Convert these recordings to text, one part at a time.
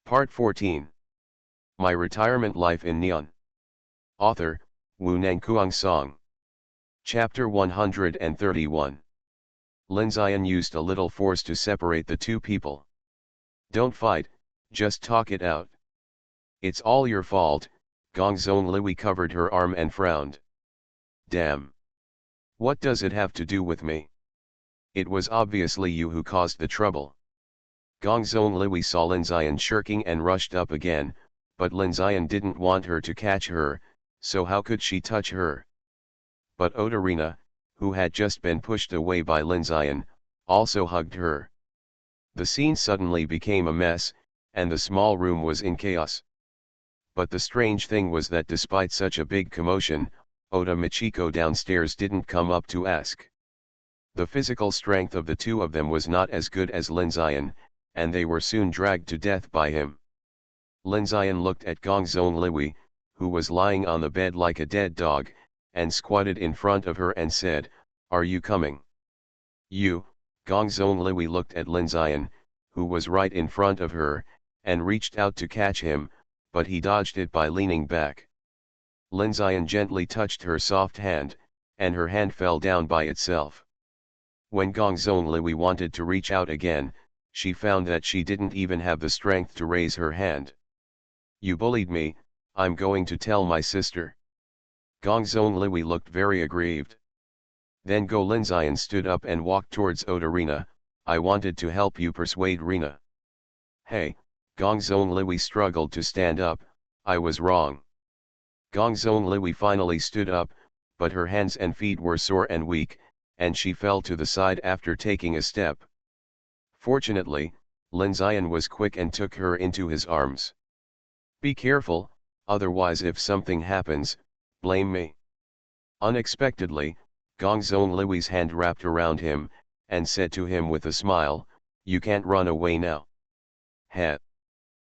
Part 14. My Retirement Life in Neon. Author, Wu Nangkuang Song. Chapter 131. Lin Ziyan used a little force to separate the two people. Don't fight, just talk it out. It's all your fault. Gongzong Liwi covered her arm and frowned. Damn. What does it have to do with me? It was obviously you who caused the trouble. Gongzong Liwi saw Lin Ziyan shirking and rushed up again, but Lin Ziyan didn't want her to catch her, so how could she touch her? But Otarina, who had just been pushed away by Lin Ziyan, also hugged her. The scene suddenly became a mess, and the small room was in chaos. But the strange thing was that despite such a big commotion, Ota Michiko downstairs didn't come up to ask. The physical strength of the two of them was not as good as Lin Ziyan, and they were soon dragged to death by him. Lin Ziyan looked at Gongzong Liwi, who was lying on the bed like a dead dog, and squatted in front of her and said, "Are you coming?" "You." Gongzong Liwi looked at Lin Ziyan, who was right in front of her, and reached out to catch him, but he dodged it by leaning back. Lin Ziyan gently touched her soft hand, and her hand fell down by itself. When Gongzong Liwi wanted to reach out again, she found that she didn't even have the strength to raise her hand. "You bullied me, I'm going to tell my sister." Gongzong Liwi looked very aggrieved. Then Lin Ziyan stood up and walked towards Otarina. "I wanted to help you persuade Rina." "Hey," Gongzong Liwi struggled to stand up, "I was wrong." Gongzong Liwi finally stood up, but her hands and feet were sore and weak, and she fell to the side after taking a step. Fortunately, Lin Ziyan was quick and took her into his arms. "Be careful, otherwise if something happens, blame me." Unexpectedly, Gongzong Liwi's hand wrapped around him, and said to him with a smile, "You can't run away now." "Heh.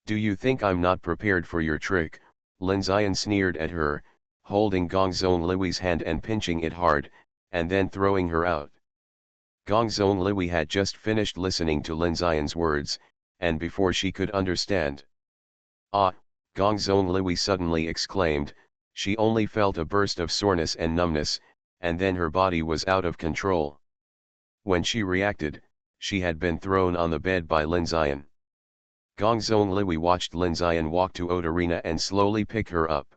Do you think I'm not prepared for your trick?" Lin Ziyan sneered at her, holding Gongzong Liwi's hand and pinching it hard, and then throwing her out. Gongzong Liwi had just finished listening to Lin Ziyan's words, and before she could understand. "Ah!" Gongzong Liwi suddenly exclaimed. She only felt a burst of soreness and numbness, and then her body was out of control. When she reacted, she had been thrown on the bed by Lin Ziyan. Gongzong Liwi watched Lin Ziyan walk to Otarina and slowly pick her up.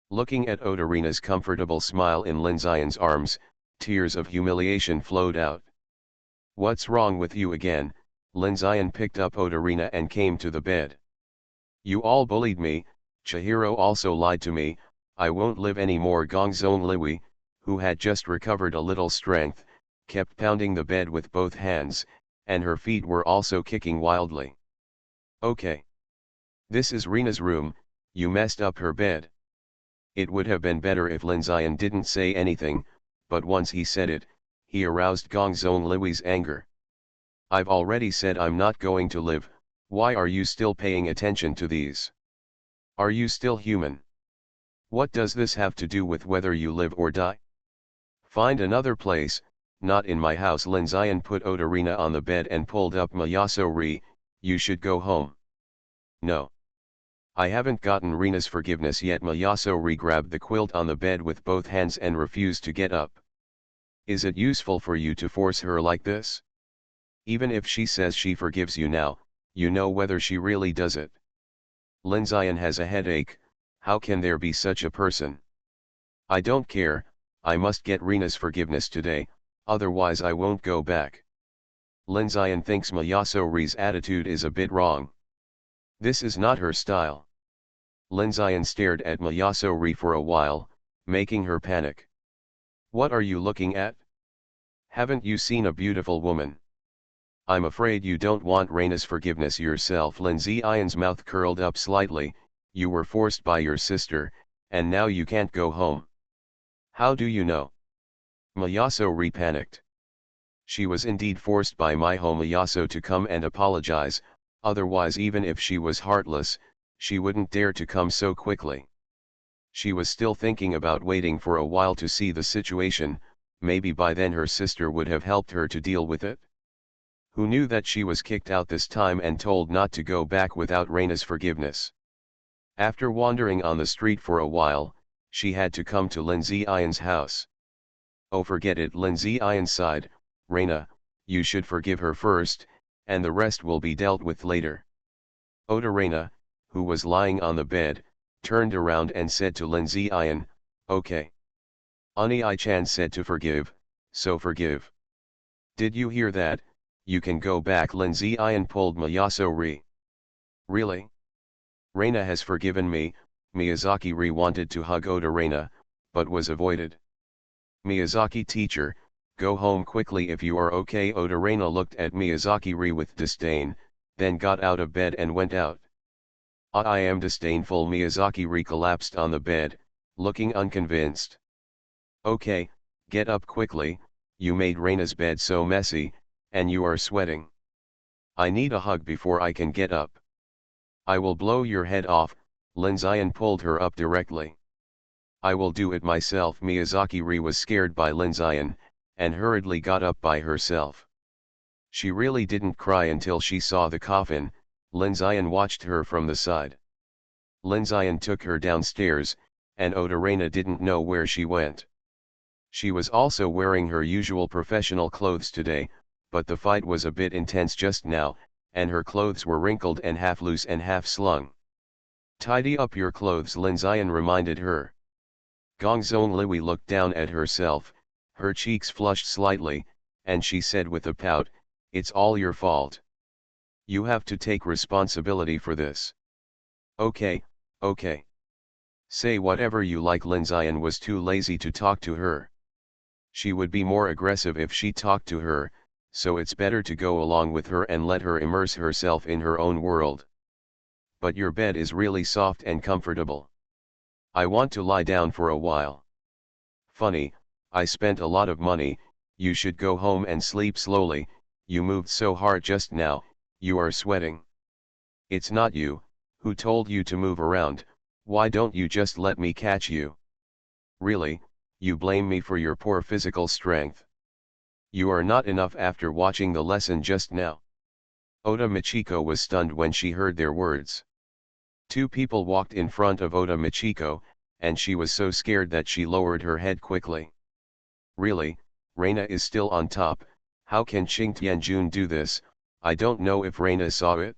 Looking at Otarina's comfortable smile in Lin Ziyan's arms, tears of humiliation flowed out. "What's wrong with you again?" Lin Ziyan picked up Otarina and came to the bed. "You all bullied me, Chihiro also lied to me, I won't live anymore." Gongzong Liwi, who had just recovered a little strength, kept pounding the bed with both hands, and her feet were also kicking wildly. "Okay. This is Rina's room, you messed up her bed." It would have been better if Lin Ziyan didn't say anything, but once he said it, he aroused Gongzong Liwi's anger. "I've already said I'm not going to live, why are you still paying attention to these? Are you still human? What does this have to do with whether you live or die? Find another place, not in my house." Lin Ziyan put Otarina on the bed and pulled up Mayaso-ri. "You should go home." "No. I haven't gotten Rina's forgiveness yet." Mayaso-ri grabbed the quilt on the bed with both hands and refused to get up. "Is it useful for you to force her like this? Even if she says she forgives you now, you know whether she really does it. Lin Ziyan has a headache, how can there be such a person? I don't care, I must get Rina's forgiveness today, otherwise I won't go back." Lin Ziyan thinks Mayaso-ri's attitude is a bit wrong. This is not her style. Lin Ziyan stared at Mayaso-ri for a while, making her panic. "What are you looking at? Haven't you seen a beautiful woman? I'm afraid you don't want Rina's forgiveness yourself." Lin Ziyan's mouth curled up slightly. "You were forced by your sister, and now you can't go home." "How do you know?" Mayaso-ri panicked. "She was indeed forced by Miho Mayaso to come and apologize, otherwise even if she was heartless, she wouldn't dare to come so quickly. She was still thinking about waiting for a while to see the situation, maybe by then her sister would have helped her to deal with it." who knew that she was kicked out this time and told not to go back without Reina's forgiveness. After wandering on the street for a while, she had to come to Lindsay Ian's house. "Oh, forget it," Lindsay Ian sighed. "Reina, you should forgive her first, and the rest will be dealt with later." Oda Reina, who was lying on the bed, turned around and said to Lindsay Ian, "Okay. Ani I-chan said to forgive, so forgive." "Did you hear that? You can go back." Lindsay Ian pulled Mayaso-ri. "Really? Reina has forgiven me." Miyazaki-ri wanted to hug Oda Reina, but was avoided. "Miyazaki teacher, go home quickly if you are okay." Oda Reina looked at Miyazaki-ri with disdain, then got out of bed and went out. "I am disdainful." Miyazaki-ri collapsed on the bed, looking unconvinced. "Okay, get up quickly, you made Reina's bed so messy, and you are sweating. I need a hug before I can get up." "I will blow your head off." Linzayan pulled her up directly. "I will do it myself." Miyazaki-ri was scared by Linzayan, and hurriedly got up by herself. She really didn't cry until she saw the coffin. Linzayan watched her from the side. Linzayan took her downstairs, and Oda Reina didn't know where she went. She was also wearing her usual professional clothes today, but the fight was a bit intense just now, and her clothes were wrinkled and half loose and half slung. "Tidy up your clothes," Linzayan reminded her. Gongzong Liwi looked down at herself, her cheeks flushed slightly, and she said with a pout, "It's all your fault. You have to take responsibility for this." "Okay, okay. Say whatever you like." Linzayan was too lazy to talk to her. She would be more aggressive if she talked to her, so it's better to go along with her and let her immerse herself in her own world. "But your bed is really soft and comfortable. I want to lie down for a while." "Funny, I spent a lot of money." "You should go home and sleep slowly, you moved so hard just now, you are sweating." "It's not you. Who told you to move around? Why don't you just let me catch you?" "Really, you blame me for your poor physical strength? You are not enough after watching the lesson just now." Oda Michiko was stunned when she heard their words. Two people walked in front of Oda Michiko, and she was so scared that she lowered her head quickly. "Really, Reina is still on top. How can Qing Tianjun do this? I don't know if Reina saw it."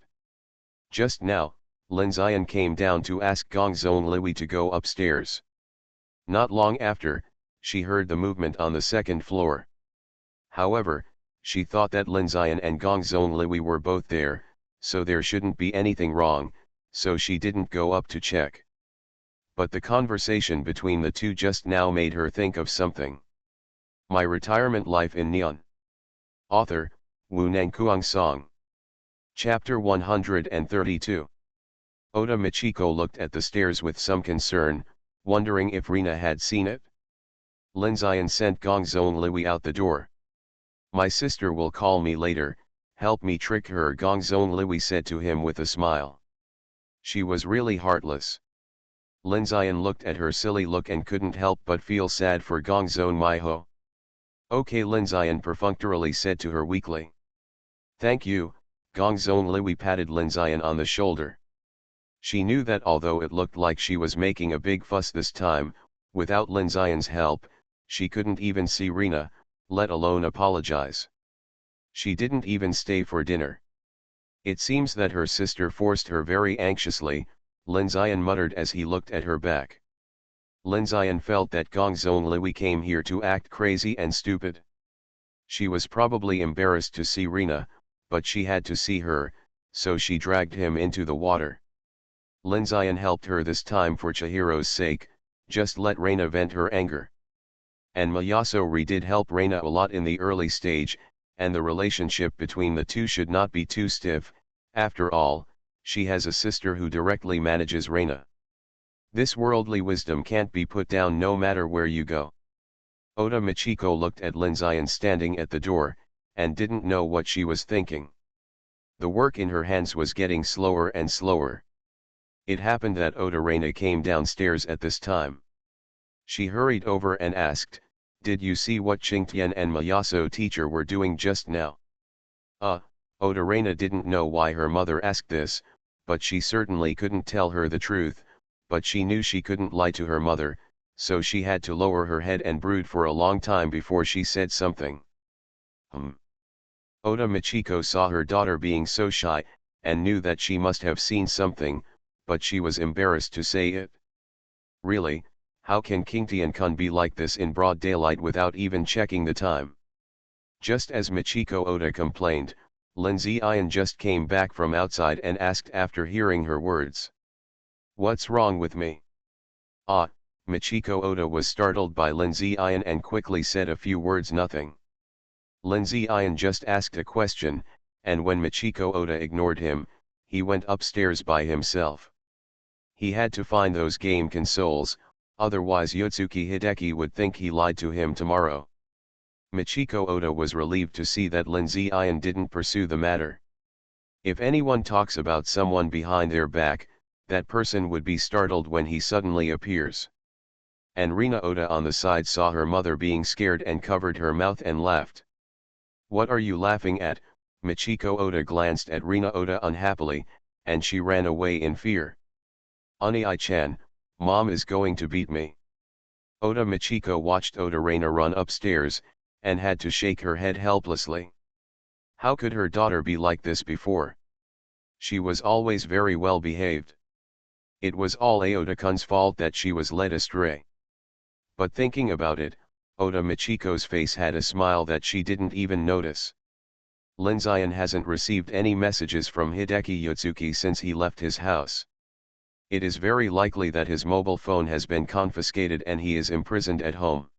Just now, Linzayan came down to ask Gongzong Liwi to go upstairs. Not long after, she heard the movement on the second floor. However, she thought that Linzayan and Gongzong Liwi were both there, so there shouldn't be anything wrong, so she didn't go up to check. But the conversation between the two just now made her think of something. My Retirement Life in Neon. Author, Wu Nangkuang Song. Chapter 132. Oda Michiko looked at the stairs with some concern, wondering if Reina had seen it. Linzayan sent Gongzong Liwi out the door. "My sister will call me later, help me trick her," Gongzong Liwi said to him with a smile. She was really heartless. Linzayan looked at her silly look and couldn't help but feel sad for Gongzong Miho. "Okay," Linzayan perfunctorily said to her weakly. "Thank you." Gongzong Liwi patted Linzayan on the shoulder. She knew that although it looked like she was making a big fuss this time, without Linzayan's help, she couldn't even see Reina, let alone apologize. She didn't even stay for dinner. "It seems that her sister forced her very anxiously," Linzayan muttered as he looked at her back. Linzayan felt that Gongzong Liwi came here to act crazy and stupid. She was probably embarrassed to see Reina, but she had to see her, so she dragged him into the water. Linzayan helped her this time for Chihiro's sake, just let Reina vent her anger. And Mayaso-ri did help Reina a lot in the early stage, and the relationship between the two should not be too stiff. After all, she has a sister who directly manages Reina. This worldly wisdom can't be put down no matter where you go. Oda Michiko looked at Linzayan standing at the door, and didn't know what she was thinking. The work in her hands was getting slower and slower. It happened that Oda Reina came downstairs at this time. She hurried over and asked, "Did you see what Qingtian and Mayaso teacher were doing just now?" Uh, Oda didn't know why her mother asked this, but she certainly couldn't tell her the truth, but she knew she couldn't lie to her mother, so she had to lower her head and brood for a long time before she said something. Oda Michiko saw her daughter being so shy, and knew that she must have seen something, but she was embarrassed to say it. Really, how can Kingtian-kun be like this in broad daylight without even checking the time? Just as Michiko Oda complained, Lin Ziyan just came back from outside and asked after hearing her words. "What's wrong with me?" Ah, Michiko Oda was startled by Lin Ziyan and quickly said a few words. Nothing. Lin Ziyan just asked a question, and when Michiko Oda ignored him, he went upstairs by himself. He had to find those game consoles, otherwise Yotsuki Hideki would think he lied to him tomorrow. Michiko Oda was relieved to see that Lin Ziyan didn't pursue the matter. If anyone talks about someone behind their back, that person would be startled when he suddenly appears. And Rina Oda on the side saw her mother being scared and covered her mouth and laughed. "What are you laughing at?" Michiko Oda glanced at Rina Oda unhappily, and she ran away in fear. "Oni-chan, mom is going to beat me." Oda Michiko watched Oda Reina run upstairs, and had to shake her head helplessly. How could her daughter be like this before? She was always very well behaved. It was all Oda-kun's fault that she was led astray. But thinking about it, Oda Michiko's face had a smile that she didn't even notice. Lin Ziyan hasn't received any messages from Hideki Yotsuki since he left his house. It is very likely that his mobile phone has been confiscated and he is imprisoned at home.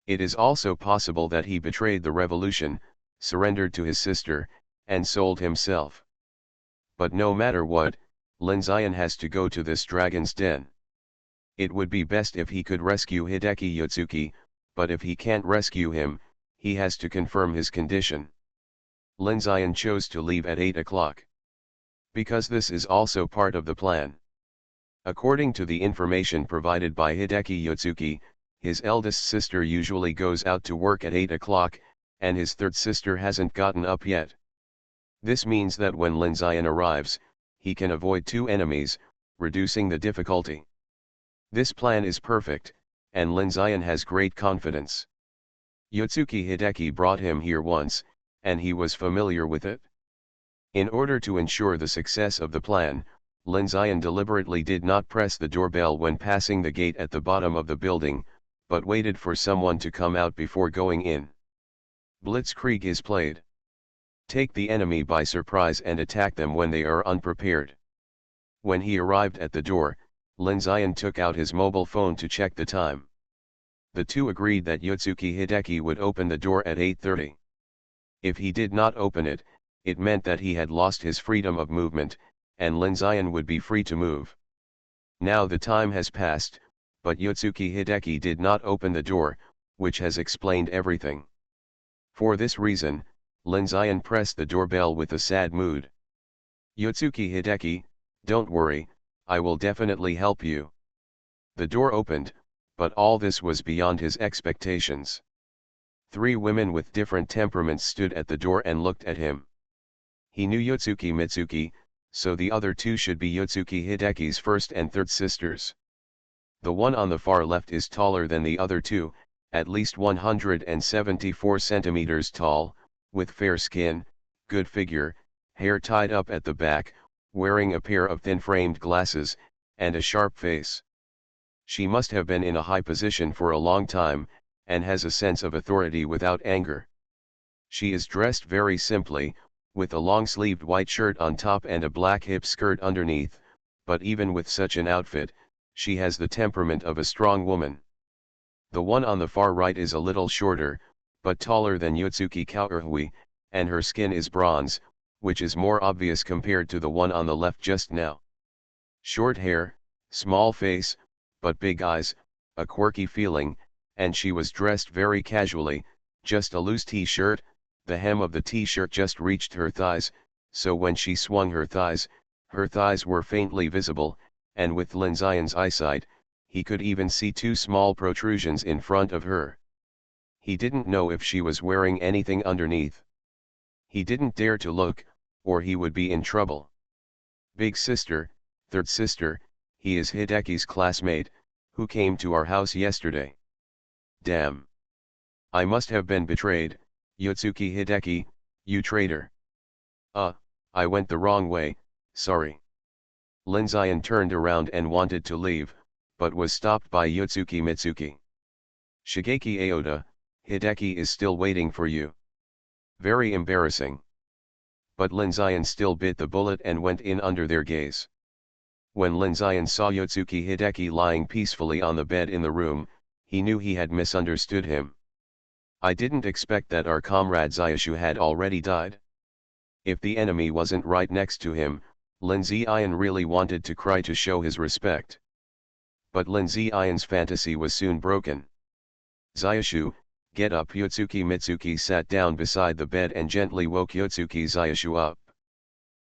It is also possible that he betrayed the revolution, surrendered to his sister, and sold himself. But no matter what, Lin Ziyan has to go to this dragon's den. It would be best if he could rescue Hideki Yotsuki, but if he can't rescue him, he has to confirm his condition. Lin Ziyan chose to leave at 8 o'clock. Because this is also part of the plan. According to the information provided by Hideki Yotsuki, his eldest sister usually goes out to work at 8 o'clock, and his third sister hasn't gotten up yet. This means that when Lin Ziyan arrives, he can avoid two enemies, reducing the difficulty. This plan is perfect, and Lin Ziyan has great confidence. Yotsuki Hideki brought him here once, and he was familiar with it. In order to ensure the success of the plan, Lin Ziyan deliberately did not press the doorbell when passing the gate at the bottom of the building, but waited for someone to come out before going in. Blitzkrieg is played. Take the enemy by surprise and attack them when they are unprepared. When he arrived at the door, Lin Ziyan took out his mobile phone to check the time. The two agreed that Yotsuki Hideki would open the door at 8:30. If he did not open it, it meant that he had lost his freedom of movement, and Lin Ziyan would be free to move. Now the time has passed, but Yotsuki Hideki did not open the door, which has explained everything. For this reason, Lin Ziyan pressed the doorbell with a sad mood. "Yotsuki Hideki, don't worry, I will definitely help you." The door opened, but all this was beyond his expectations. Three women with different temperaments stood at the door and looked at him. He knew Yotsuki Mitsuki, so the other two should be Yotsuki Hideki's first and third sisters. The one on the far left is taller than the other two, at least 174 centimeters tall, with fair skin, good figure, hair tied up at the back, wearing a pair of thin-framed glasses, and a sharp face. She must have been in a high position for a long time, and has a sense of authority without anger. She is dressed very simply, with a long-sleeved white shirt on top and a black hip skirt underneath, but even with such an outfit, she has the temperament of a strong woman. The one on the far right is a little shorter, but taller than Yotsuki Kaoruhui, and her skin is bronze, which is more obvious compared to the one on the left just now. Short hair, small face, but big eyes, a quirky feeling, and she was dressed very casually, just a loose t-shirt, the hem of the t-shirt just reached her thighs, so when she swung her thighs were faintly visible, and with Lin Ziyan's eyesight, he could even see two small protrusions in front of her. He didn't know if she was wearing anything underneath. He didn't dare to look, or he would be in trouble. Big sister, third sister, he is Hideki's classmate, who came to our house yesterday. Damn. I must have been betrayed, Yotsuki Hideki, you traitor. I went the wrong way, sorry. Linzian turned around and wanted to leave, but was stopped by Yotsuki Mitsuki. Shigeki Aoda, Hideki is still waiting for you. Very embarrassing. But Linzian still bit the bullet and went in under their gaze. When Linzian saw Yotsuki Hideki lying peacefully on the bed in the room, he knew he had misunderstood him. I didn't expect that our comrade Zayashu had already died. If the enemy wasn't right next to him, Linzian really wanted to cry to show his respect. But Linzian's fantasy was soon broken. Zayashu, get up. Yotsuki Mitsuki sat down beside the bed and gently woke Yotsuki Zayashu up.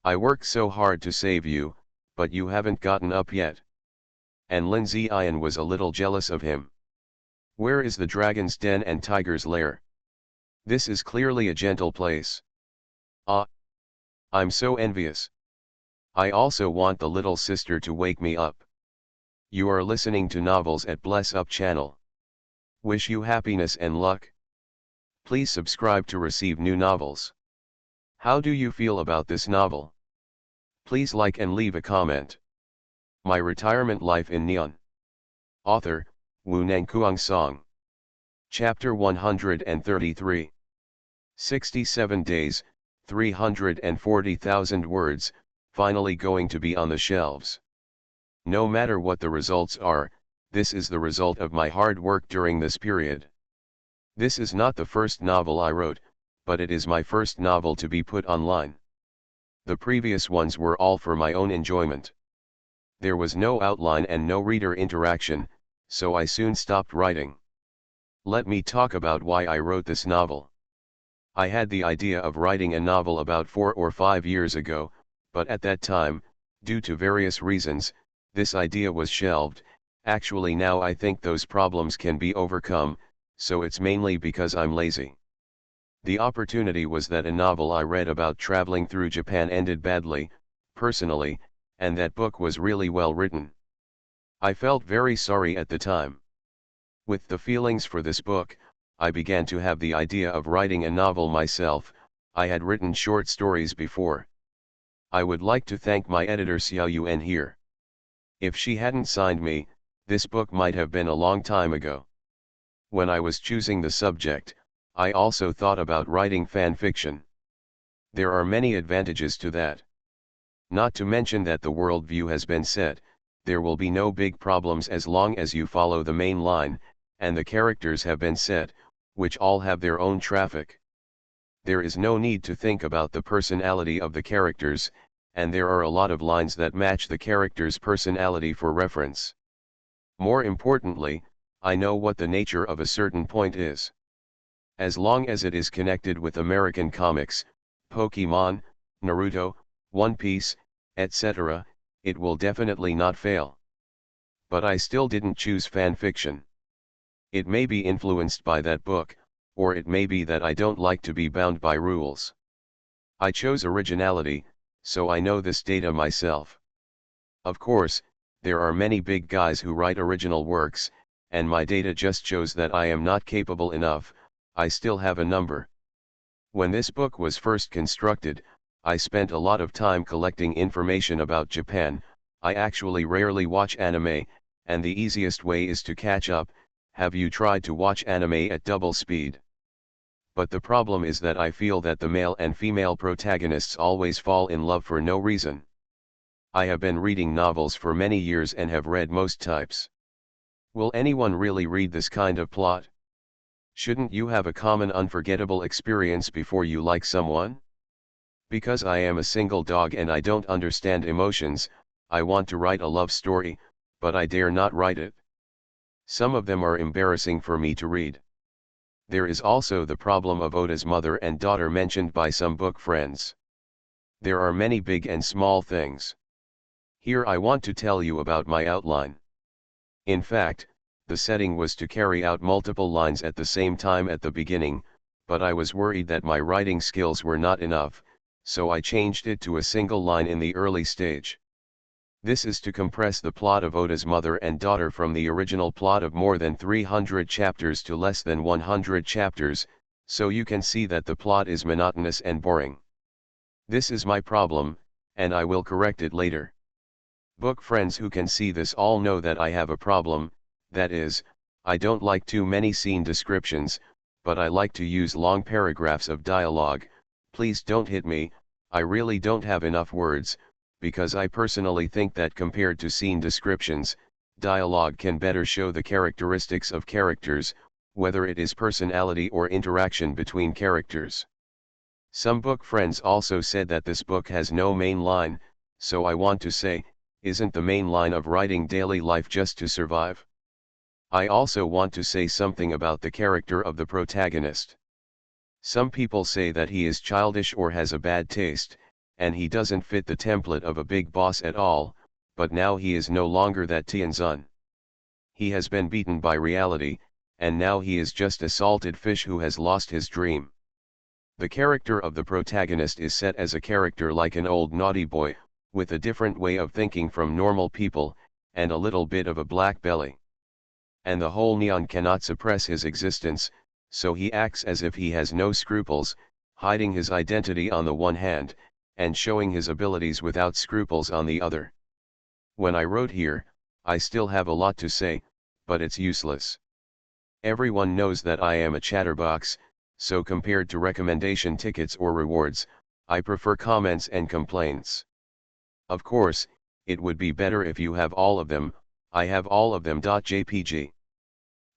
I worked so hard to save you, but you haven't gotten up yet. And Linzian was a little jealous of him. Where is the dragon's den and tiger's lair? This is clearly a gentle place. Ah! I'm so envious. I also want the little sister to wake me up. You are listening to Novels at Bless Up channel. Wish you happiness and luck. Please subscribe to receive new novels. How do you feel about this novel? Please like and leave a comment. My Retirement Life in Neon. Author, Wu Nangkuang Song. Chapter 133. 67 days, 340,000 words, finally going to be on the shelves. No matter what the results are, this is the result of my hard work during this period. This is not the first novel I wrote, but it is my first novel to be put online. The previous ones were all for my own enjoyment. There was no outline and no reader interaction, so I soon stopped writing. Let me talk about why I wrote this novel. I had the idea of writing a novel about 4 or 5 years ago, but at that time, due to various reasons, this idea was shelved. Actually now I think those problems can be overcome, so it's mainly because I'm lazy. The opportunity was that a novel I read about traveling through Japan ended badly, personally, and that book was really well written. I felt very sorry at the time. With the feelings for this book, I began to have the idea of writing a novel myself. I had written short stories before. I would like to thank my editor Xiao Yuan here. If she hadn't signed me, this book might have been a long time ago. When I was choosing the subject, I also thought about writing fan fiction. There are many advantages to that. Not to mention that the worldview has been set, there will be no big problems as long as you follow the main line, and the characters have been set, which all have their own traffic. There is no need to think about the personality of the characters, and there are a lot of lines that match the character's personality for reference. More importantly, I know what the nature of a certain point is. As long as it is connected with American comics, Pokemon, Naruto, One Piece, etc., it will definitely not fail. But I still didn't choose fan fiction. It may be influenced by that book, or it may be that I don't like to be bound by rules. I chose originality, so I know this data myself. Of course, there are many big guys who write original works, and my data just shows that I am not capable enough. I still have a number. When this book was first constructed, I spent a lot of time collecting information about Japan. I actually rarely watch anime, and the easiest way is to catch up. Have you tried to watch anime at double speed? But the problem is that I feel that the male and female protagonists always fall in love for no reason. I have been reading novels for many years and have read most types. Will anyone really read this kind of plot? Shouldn't you have a common unforgettable experience before you like someone? Because I am a single dog and I don't understand emotions, I want to write a love story, but I dare not write it. Some of them are embarrassing for me to read. There is also the problem of Oda's mother and daughter mentioned by some book friends. There are many big and small things. Here I want to tell you about my outline. In fact, the setting was to carry out multiple lines at the same time at the beginning, but I was worried that my writing skills were not enough, so I changed it to a single line in the early stage. This is to compress the plot of Oda's mother and daughter from the original plot of more than 300 chapters to less than 100 chapters, so you can see that the plot is monotonous and boring. This is my problem, and I will correct it later. Book friends who can see this all know that I have a problem, that is, I don't like too many scene descriptions, but I like to use long paragraphs of dialogue. Please don't hit me, I really don't have enough words, because I personally think that compared to scene descriptions, dialogue can better show the characteristics of characters, whether it is personality or interaction between characters. Some book friends also said that this book has no main line, so I want to say, isn't the main line of writing daily life just to survive? I also want to say something about the character of the protagonist. Some people say that he is childish or has a bad taste, and he doesn't fit the template of a big boss at all, but now he is no longer that Tianzun. He has been beaten by reality, and now he is just a salted fish who has lost his dream. The character of the protagonist is set as a character like an old naughty boy, with a different way of thinking from normal people, and a little bit of a black belly. And the whole Neon cannot suppress his existence, so he acts as if he has no scruples, hiding his identity on the one hand, and showing his abilities without scruples on the other. When I wrote here, I still have a lot to say, but it's useless. Everyone knows that I am a chatterbox, so compared to recommendation tickets or rewards, I prefer comments and complaints. Of course, it would be better if you have all of them. I have all of them. JPG.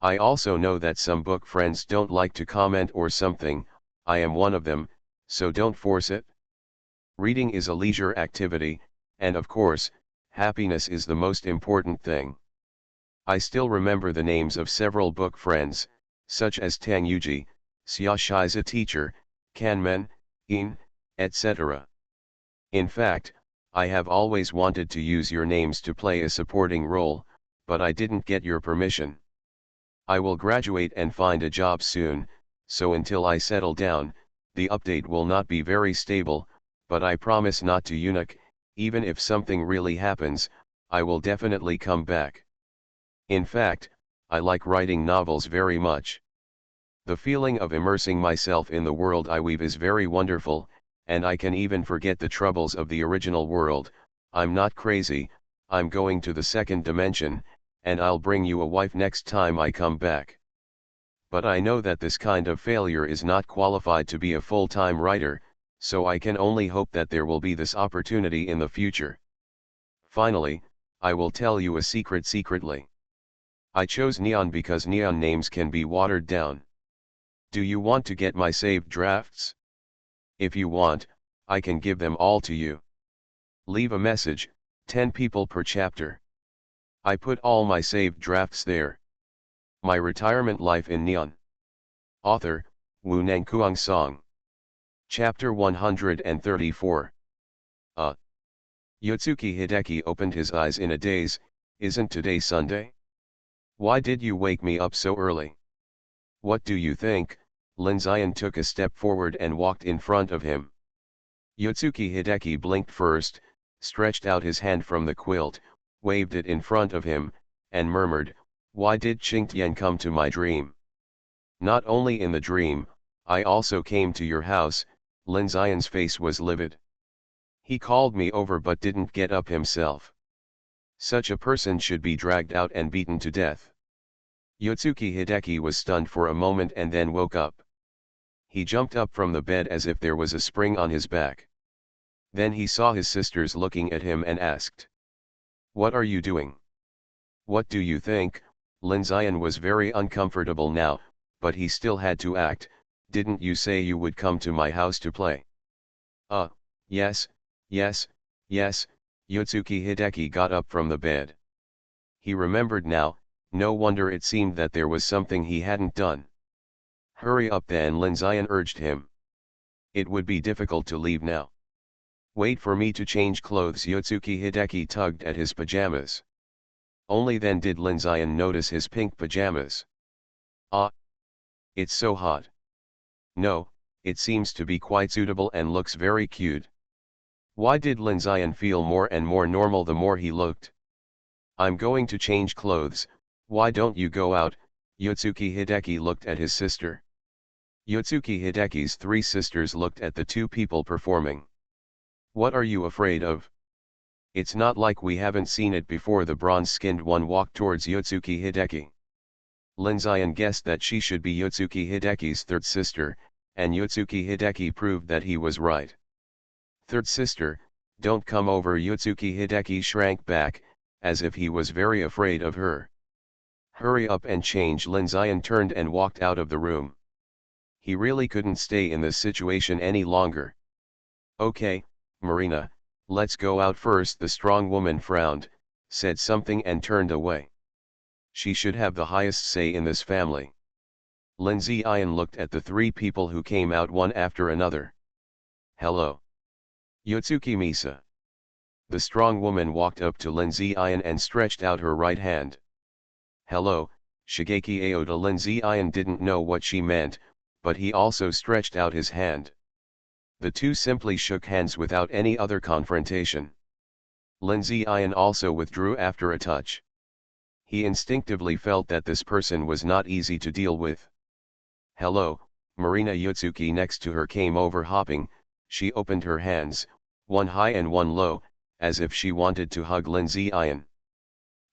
I also know that some book friends don't like to comment or something. I am one of them, so don't force it. Reading is a leisure activity, and of course, happiness is the most important thing. I still remember the names of several book friends, such as Tang Yuji, Xia Shiza Teacher, Kanmen, In, etc. In fact, I have always wanted to use your names to play a supporting role, but I didn't get your permission. I will graduate and find a job soon, so until I settle down, the update will not be very stable, but I promise not to eunuch. Even if something really happens, I will definitely come back. In fact, I like writing novels very much. The feeling of immersing myself in the world I weave is very wonderful, and I can even forget the troubles of the original world. I'm not crazy, I'm going to the second dimension, and I'll bring you a wife next time I come back. But I know that this kind of failure is not qualified to be a full-time writer, so I can only hope that there will be this opportunity in the future. Finally, I will tell you a secret secretly. I chose Neon because Neon names can be watered down. Do you want to get my saved drafts? If you want, I can give them all to you. Leave a message, 10 people per chapter. I put all my saved drafts there. My Retirement Life in Neon. Author, Wu Nangkuang Song. Chapter 134. Yotsuki Hideki opened his eyes in a daze. Isn't today Sunday? Why did you wake me up so early? What do you think? Lin Zian took a step forward and walked in front of him. Yotsuki Hideki blinked first, stretched out his hand from the quilt, waved it in front of him, and murmured, "Why did Qingtian come to my dream?" "Not only in the dream, I also came to your house." Lin Zian's face was livid. "He called me over but didn't get up himself. Such a person should be dragged out and beaten to death." Yotsuki Hideki was stunned for a moment and then woke up. He jumped up from the bed as if there was a spring on his back. Then he saw his sisters looking at him and asked, "What are you doing?" "What do you think?" Lin Zian was very uncomfortable now, but he still had to act. "Didn't you say you would come to my house to play?" Yes, yes, yes." Yotsuki Hideki got up from the bed. He remembered now, no wonder it seemed that there was something he hadn't done. "Hurry up then," Lin Zian urged him. "It would be difficult to leave now." "Wait for me to change clothes." Yotsuki Hideki tugged at his pajamas. Only then did Lin Zian notice his pink pajamas. "Ah! It's so hot." No, it seems to be quite suitable and looks very cute. Why did Lin Zion feel more and more normal the more he looked? I'm going to change clothes, why don't you go out? Yotsuki Hideki looked at his sister. Yotsuki Hideki's three sisters looked at the two people performing. What are you afraid of? It's not like we haven't seen it before. The bronze-skinned one walked towards Yotsuki Hideki. Lin Zion guessed that she should be Yotsuki Hideki's third sister, and Yotsuki Hideki proved that he was right. Third sister, don't come over. Yotsuki Hideki shrank back, as if he was very afraid of her. Hurry up and change. Lin Zion turned and walked out of the room. He really couldn't stay in this situation any longer. Okay, Marina, let's go out first. The strong woman frowned, said something and turned away. She should have the highest say in this family. Lin Zion looked at the three people who came out one after another. Hello. Yotsuki Misa. The strong woman walked up to Lin Zion and stretched out her right hand. Hello, Shigeki Aoda. Lin Zion didn't know what she meant, but he also stretched out his hand. The two simply shook hands without any other confrontation. Lin Zion also withdrew after a touch. He instinctively felt that this person was not easy to deal with. Hello, Marina. Yotsuki next to her came over hopping. She opened her hands, one high and one low, as if she wanted to hug Lin Zion.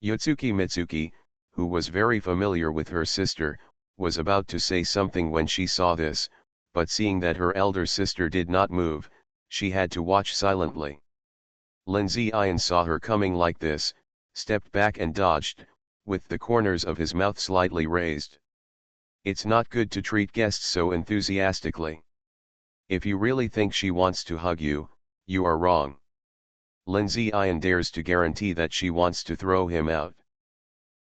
Yotsuki Mitsuki, who was very familiar with her sister, was about to say something when she saw this, but seeing that her elder sister did not move, she had to watch silently. Lin Zion saw her coming like this, stepped back and dodged, with the corners of his mouth slightly raised. It's not good to treat guests so enthusiastically. If you really think she wants to hug you, you are wrong. Lin Zion dares to guarantee that she wants to throw him out.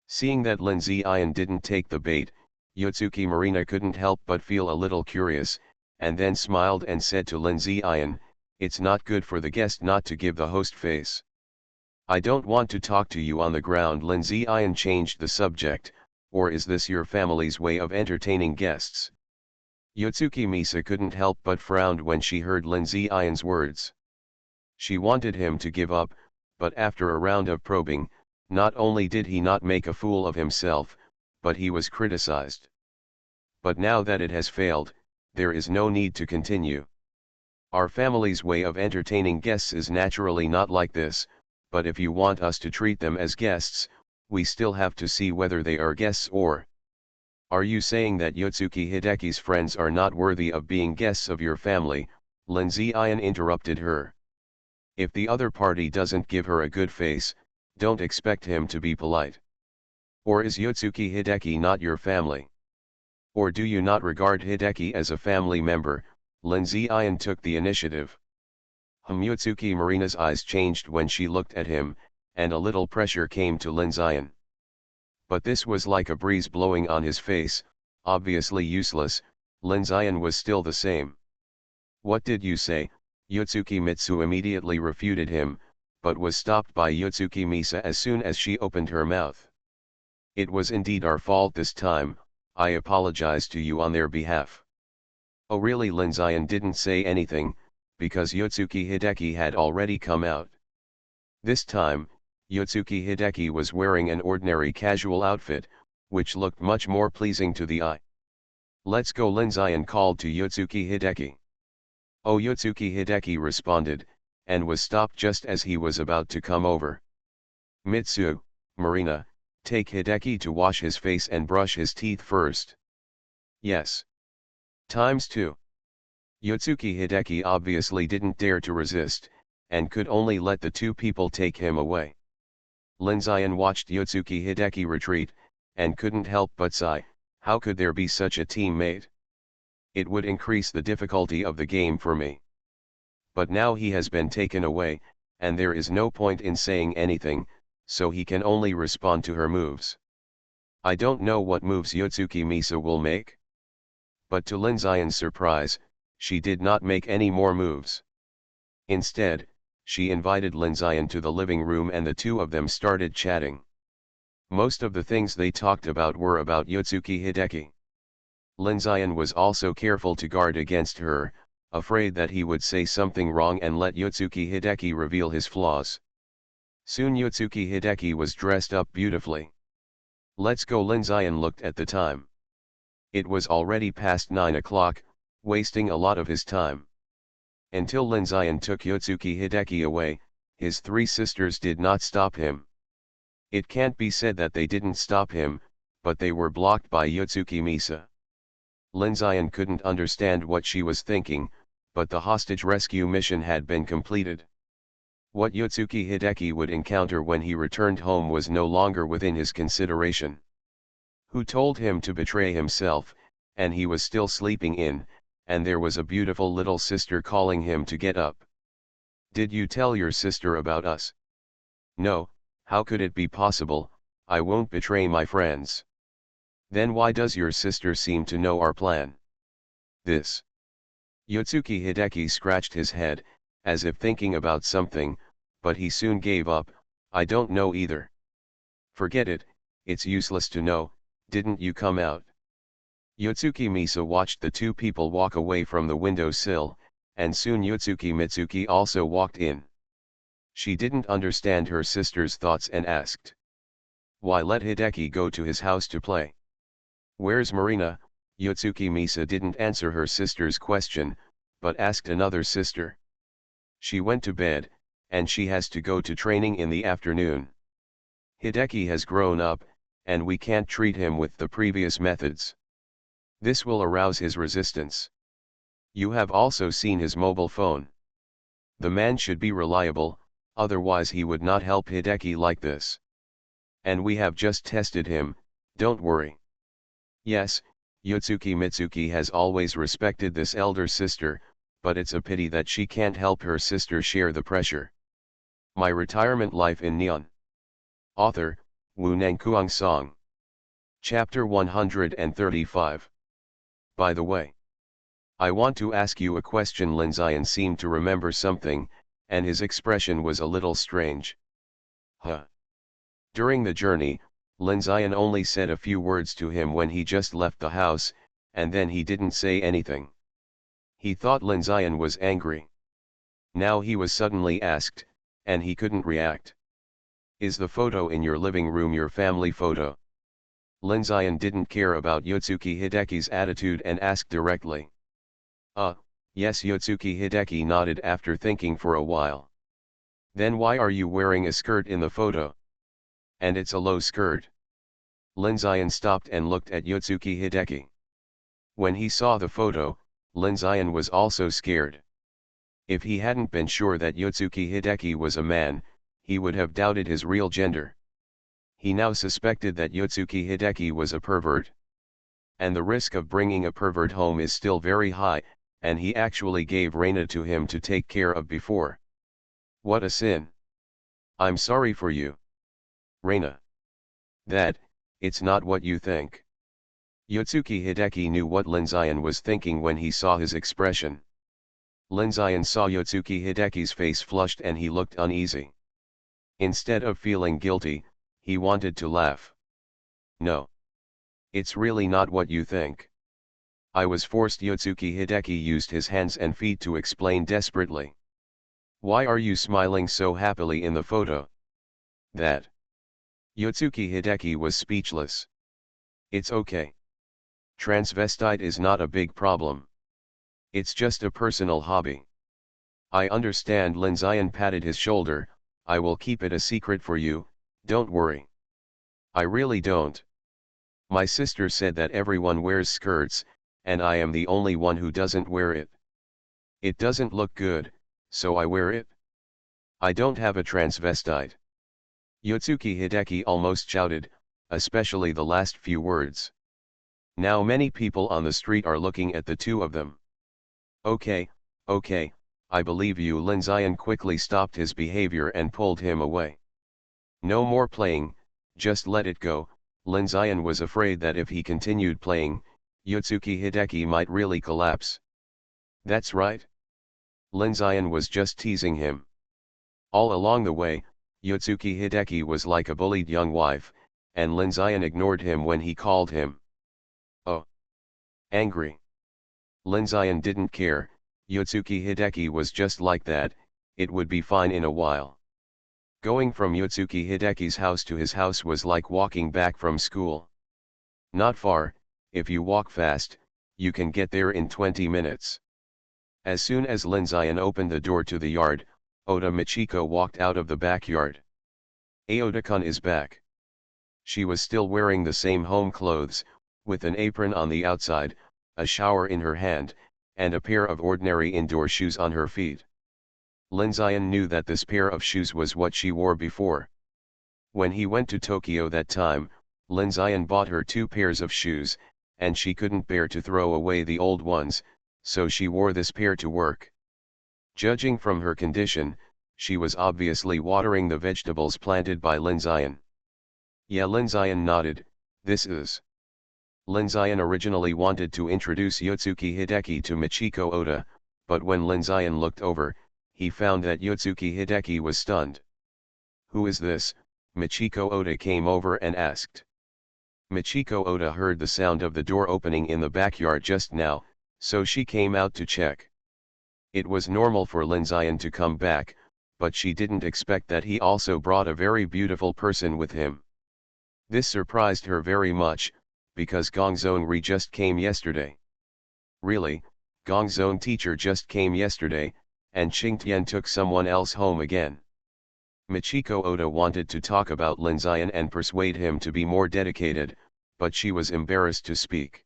Seeing that Lin Zion didn't take the bait, Yotsuki Marina couldn't help but feel a little curious, and then smiled and said to Lin Zion, it's not good for the guest not to give the host face. I don't want to talk to you on the ground. Lin Zion changed the subject, or is this your family's way of entertaining guests? Yotsuki Misa couldn't help but frowned when she heard Lin Zion's words. She wanted him to give up, but after a round of probing, not only did he not make a fool of himself, but he was criticized. But now that it has failed, there is no need to continue. Our family's way of entertaining guests is naturally not like this, but if you want us to treat them as guests, we still have to see whether they are guests or... Are you saying that Yotsuki Hideki's friends are not worthy of being guests of your family? Lin Zion interrupted her. If the other party doesn't give her a good face, don't expect him to be polite. Or is Yotsuki Hideki not your family? Or do you not regard Hideki as a family member? Lin Zion took the initiative. Yotsuki Marina's eyes changed when she looked at him, and a little pressure came to Lin Zion. But this was like a breeze blowing on his face, obviously useless. Lin Zion was still the same. What did you say? Yotsuki Mitsu immediately refuted him, but was stopped by Yotsuki Misa as soon as she opened her mouth. It was indeed our fault this time, I apologize to you on their behalf. Oh really? Lin Zion didn't say anything, because Yotsuki Hideki had already come out. This time, Yotsuki Hideki was wearing an ordinary casual outfit, which looked much more pleasing to the eye. Let's go, Lin Zion called to Yotsuki Hideki. Oh, Yotsuki Hideki responded, and was stopped just as he was about to come over. Mitsu, Marina, take Hideki to wash his face and brush his teeth first. Yes. ×2. Yotsuki Hideki obviously didn't dare to resist, and could only let the two people take him away. Lin Zion watched Yotsuki Hideki retreat, and couldn't help but sigh, how could there be such a teammate? It would increase the difficulty of the game for me. But now he has been taken away, and there is no point in saying anything, so he can only respond to her moves. I don't know what moves Yotsuki Misa will make. But to Lin Zion's surprise, she did not make any more moves. Instead, she invited Lin Zion to the living room and the two of them started chatting. Most of the things they talked about were about Yotsuki Hideki. Linzayan was also careful to guard against her, afraid that he would say something wrong and let Yotsuki Hideki reveal his flaws. Soon Yotsuki Hideki was dressed up beautifully. "Let's go." Linzayan looked at the time. It was already past 9 o'clock, wasting a lot of his time. Until Linzayan took Yotsuki Hideki away, his three sisters did not stop him. It can't be said that they didn't stop him, but they were blocked by Yotsuki Misa. Linzayan couldn't understand what she was thinking, but the hostage rescue mission had been completed. What Yotsuki Hideki would encounter when he returned home was no longer within his consideration. Who told him to betray himself, and he was still sleeping in, and there was a beautiful little sister calling him to get up. "Did you tell your sister about us?" "No, how could it be possible? I won't betray my friends." "Then why does your sister seem to know our plan?" "This." Yotsuki Hideki scratched his head, as if thinking about something, but he soon gave up. "I don't know either." "Forget it, it's useless to know. Didn't you come out?" Yotsuki Misa watched the two people walk away from the window sill, and soon Yotsuki Mitsuki also walked in. She didn't understand her sister's thoughts and asked, "Why let Hideki go to his house to play?" "Where's Marina?" Yotsuki Misa didn't answer her sister's question, but asked another sister. "She went to bed, and she has to go to training in the afternoon. Hideki has grown up, and we can't treat him with the previous methods. This will arouse his resistance. You have also seen his mobile phone. The man should be reliable, otherwise he would not help Hideki like this. And we have just tested him, don't worry." Yes, Yotsuki Mitsuki has always respected this elder sister, but it's a pity that she can't help her sister share the pressure. My Retirement Life in Neon. Author, Wu Nangkuang Song. Chapter 135. By the way, I want to ask you a question. Linzayan seemed to remember something, and his expression was a little strange. Huh. During the journey, Linzayan only said a few words to him when he just left the house, and then he didn't say anything. He thought Linzayan was angry. Now he was suddenly asked, and he couldn't react. "Is the photo in your living room your family photo?" Linzayan didn't care about Yotsuki Hideki's attitude and asked directly. Yes." Yotsuki Hideki nodded after thinking for a while. "Then why are you wearing a skirt in the photo? And it's a low skirt." Linzayan stopped and looked at Yotsuki Hideki. When he saw the photo, Linzayan was also scared. If he hadn't been sure that Yotsuki Hideki was a man, he would have doubted his real gender. He now suspected that Yotsuki Hideki was a pervert. And the risk of bringing a pervert home is still very high, and he actually gave Reina to him to take care of before. What a sin. "I'm sorry for you, Reina. It's not what you think." Yotsuki Hideki knew what Linzayan was thinking when he saw his expression. Linzayan saw Yotsuki Hideki's face flushed and he looked uneasy. Instead of feeling guilty, he wanted to laugh. "No. It's really not what you think. I was forced." Yotsuki Hideki used his hands and feet to explain desperately. "Why are you smiling so happily in the photo?" "That." Yotsuki Hideki was speechless. "It's okay. Transvestite is not a big problem. It's just a personal hobby." "I understand." Linzayan patted his shoulder. "I will keep it a secret for you, don't worry." "I really don't. My sister said that everyone wears skirts, and I am the only one who doesn't wear it. It doesn't look good, so I wear it. I don't have a transvestite." Yotsuki Hideki almost shouted, especially the last few words. Now many people on the street are looking at the two of them. Okay, I believe you." Linzayan quickly stopped his behavior and pulled him away. "No more playing, just let it go." Linzayan was afraid that if he continued playing, Yotsuki Hideki might really collapse. "That's right. Linzayan was just teasing him." All along the way, Yotsuki Hideki was like a bullied young wife, and Linzayan ignored him when he called him. "Oh." Angry. Lin Zion didn't care, Yotsuki Hideki was just like that, it would be fine in a while. Going from Yotsuki Hideki's house to his house was like walking back from school. Not far, if you walk fast, you can get there in 20 minutes. As soon as Lin Zion opened the door to the yard, Oda Michiko walked out of the backyard. Aoda-kun is back. She was still wearing the same home clothes, with an apron on the outside, a shower in her hand, and a pair of ordinary indoor shoes on her feet. Lin Zion knew that this pair of shoes was what she wore before. When he went to Tokyo that time, Lin Zion bought her 2 pairs of shoes, and she couldn't bear to throw away the old ones, so she wore this pair to work. Judging from her condition, she was obviously watering the vegetables planted by Lin Zion. Yeah, Lin Zion nodded, this is. Lin Zion originally wanted to introduce Yotsuki Hideki to Michiko Oda, but when Lin Zion looked over, he found that Yotsuki Hideki was stunned. Who is this? Michiko Oda came over and asked. Michiko Oda heard the sound of the door opening in the backyard just now, so she came out to check. It was normal for Lin Zion to come back, but she didn't expect that he also brought a very beautiful person with him. This surprised her very much, because Gongzong-ri just came yesterday. Really, Gongzong teacher just came yesterday, and Qingtian took someone else home again. Michiko Oda wanted to talk about Lin Zion and persuade him to be more dedicated, but she was embarrassed to speak.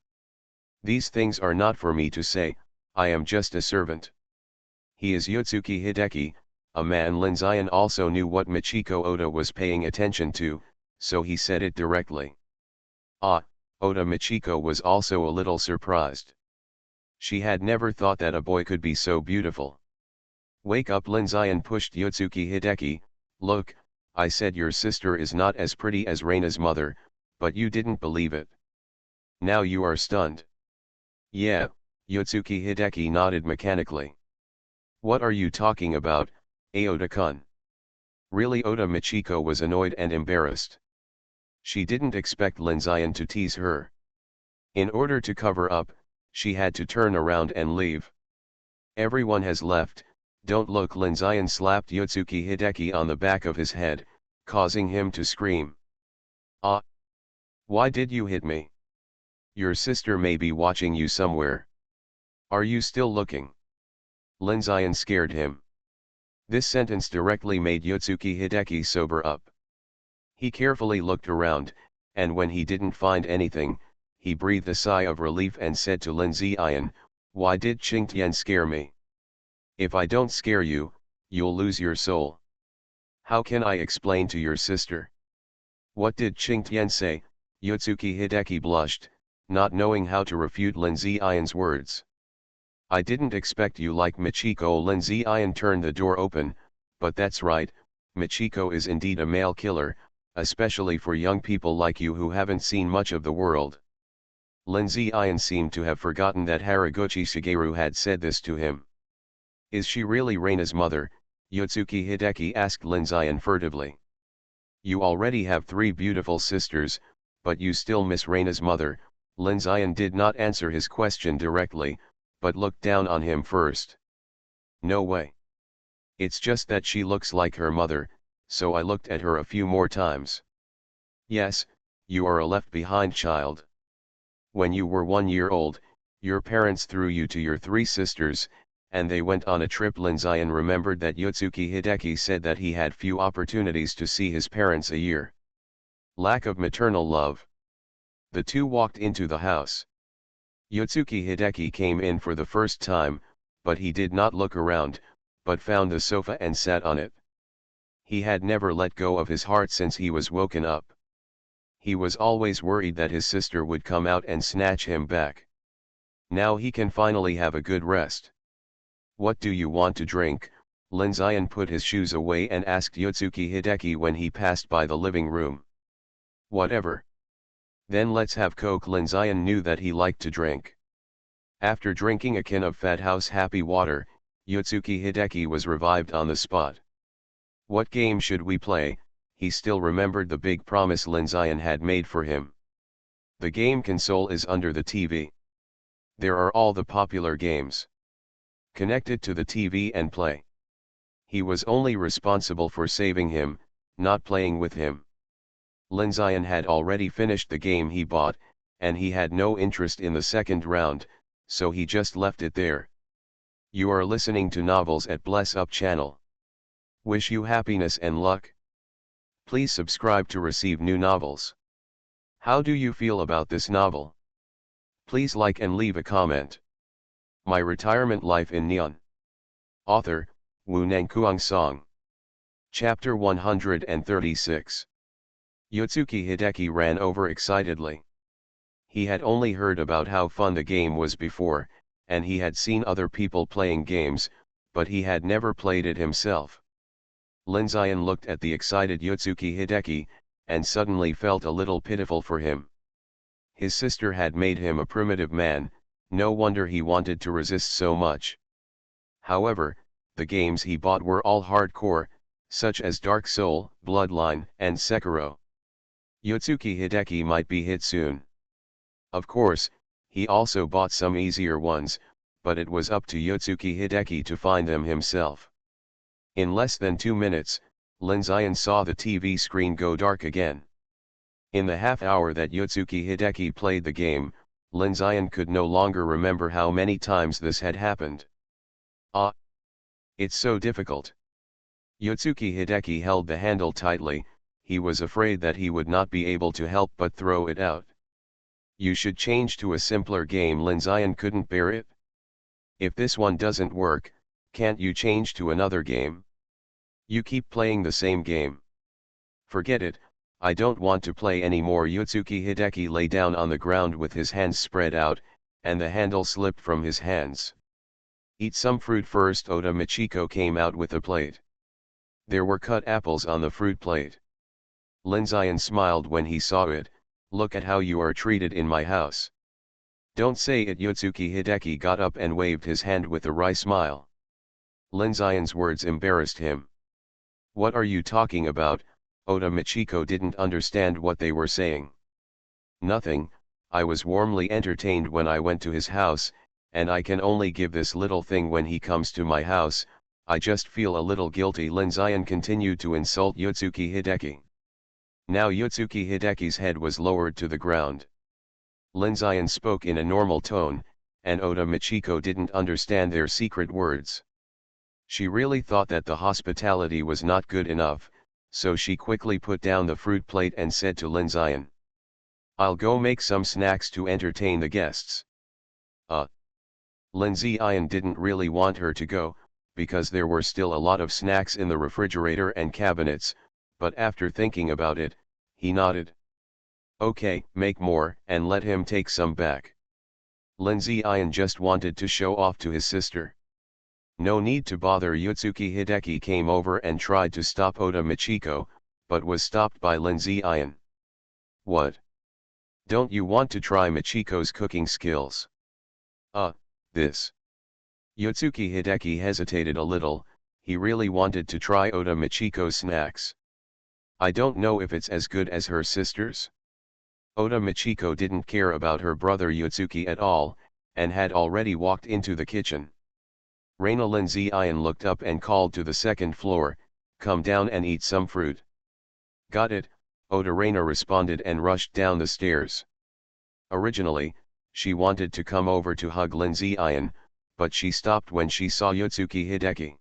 These things are not for me to say, I am just a servant. He is Yotsuki Hideki, a man. Lin Zion also knew what Michiko Oda was paying attention to, so he said it directly. Ah, Oda. Michiko was also a little surprised. She had never thought that a boy could be so beautiful. Wake up, Lin Zion pushed Yotsuki Hideki. Look, I said your sister is not as pretty as Reina's mother, but you didn't believe it. Now you are stunned. Yeah, Yotsuki Hideki nodded mechanically. What are you talking about, Aoda-kun? Really? Oda. Michiko was annoyed and embarrassed. She didn't expect Lin Zion to tease her. In order to cover up, she had to turn around and leave. Everyone has left, don't look. Lin Zion slapped Yotsuki Hideki on the back of his head, causing him to scream. Ah! Why did you hit me? Your sister may be watching you somewhere. Are you still looking? Lin Zion scared him. This sentence directly made Yotsuki Hideki sober up. He carefully looked around, and when he didn't find anything, he breathed a sigh of relief and said to Lin Zion, why did Qingtian scare me? If I don't scare you, you'll lose your soul. How can I explain to your sister? What did Qingtian say? Yotsuki Hideki blushed, not knowing how to refute Lin Zion's words. I didn't expect you like Michiko. Lin Zion turned the door open, but that's right, Michiko is indeed a male killer, especially for young people like you who haven't seen much of the world. Lin Zion seemed to have forgotten that Haraguchi Shigeru had said this to him. Is she really Reina's mother? Yotsuki Hideki asked Lin Zion furtively. You already have 3 beautiful sisters, but you still miss Reina's mother. Lin Zion did not answer his question directly, but looked down on him first. No way. It's just that she looks like her mother, so I looked at her a few more times. Yes, you are a left-behind child. When you were 1 year old, your parents threw you to your 3 sisters, and they went on a trip. Lin Zion remembered that Yotsuki Hideki said that he had few opportunities to see his parents a year. Lack of maternal love. The two walked into the house. Yotsuki Hideki came in for the first time, but he did not look around, but found the sofa and sat on it. He had never let go of his heart since he was woken up. He was always worried that his sister would come out and snatch him back. Now he can finally have a good rest. What do you want to drink? Lin Zion put his shoes away and asked Yotsuki Hideki when he passed by the living room. Whatever. Then let's have Coke. Lin Zion knew that he liked to drink. After drinking a can of Fat House Happy Water, Yotsuki Hideki was revived on the spot. What game should we play? He still remembered the big promise Lin Zion had made for him. The game console is under the TV. There are all the popular games connected to the TV and play. He was only responsible for saving him, not playing with him. Lin Zion had already finished the game he bought, and he had no interest in the second round, so he just left it there. You are listening to Novels at Bless Up channel. Wish you happiness and luck. Please subscribe to receive new novels. How do you feel about this novel? Please like and leave a comment. My Retirement Life in Neon. Author, Wu Nangkuang Song. Chapter 136. Yotsuki Hideki ran over excitedly. He had only heard about how fun the game was before, and he had seen other people playing games, but he had never played it himself. Lin Zion looked at the excited Yotsuki Hideki, and suddenly felt a little pitiful for him. His sister had made him a primitive man, no wonder he wanted to resist so much. However, the games he bought were all hardcore, such as Dark Soul, Bloodline, and Sekiro. Yotsuki Hideki might be hit soon. Of course, he also bought some easier ones, but it was up to Yotsuki Hideki to find them himself. In less than 2 minutes, Lin Zion saw the TV screen go dark again. In the half hour that Yotsuki Hideki played the game, Lin Zion could no longer remember how many times this had happened. Ah! It's so difficult. Yotsuki Hideki held the handle tightly, he was afraid that he would not be able to help but throw it out. You should change to a simpler game. Lin Zion couldn't bear it. If this one doesn't work, can't you change to another game? You keep playing the same game. Forget it, I don't want to play anymore. Yotsuki Hideki lay down on the ground with his hands spread out, and the handle slipped from his hands. Eat some fruit first. Oda Michiko came out with a plate. There were cut apples on the fruit plate. Lin Zion smiled when he saw it. Look at how you are treated in my house. Don't say it. Yotsuki Hideki got up and waved his hand with a wry smile. Lin Zion's words embarrassed him. What are you talking about? Oda Michiko didn't understand what they were saying. Nothing, I was warmly entertained when I went to his house, and I can only give this little thing when he comes to my house. I just feel a little guilty. Lin Zion continued to insult Yotsuki Hideki. Now Yotsuki Hideki's head was lowered to the ground. Lin Zion spoke in a normal tone, and Oda Michiko didn't understand their secret words. She really thought that the hospitality was not good enough, so she quickly put down the fruit plate and said to Lin Zion, I'll go make some snacks to entertain the guests. Lin Zion didn't really want her to go, because there were still a lot of snacks in the refrigerator and cabinets, but after thinking about it, he nodded. Okay, make more, and let him take some back. Lin Zion just wanted to show off to his sister. No need to bother. Yotsuki Hideki came over and tried to stop Oda Michiko, but was stopped by Lin Zion. What? Don't you want to try Michiko's cooking skills? This. Yotsuki Hideki hesitated a little, he really wanted to try Oda Michiko's snacks. I don't know if it's as good as her sister's. Oda Michiko didn't care about her brother Yotsuki at all, and had already walked into the kitchen. Reina. Lin Zion looked up and called to the second floor, come down and eat some fruit. Got it, Oda. Reina responded and rushed down the stairs. Originally, she wanted to come over to hug Lin Zion, but she stopped when she saw Yotsuki Hideki.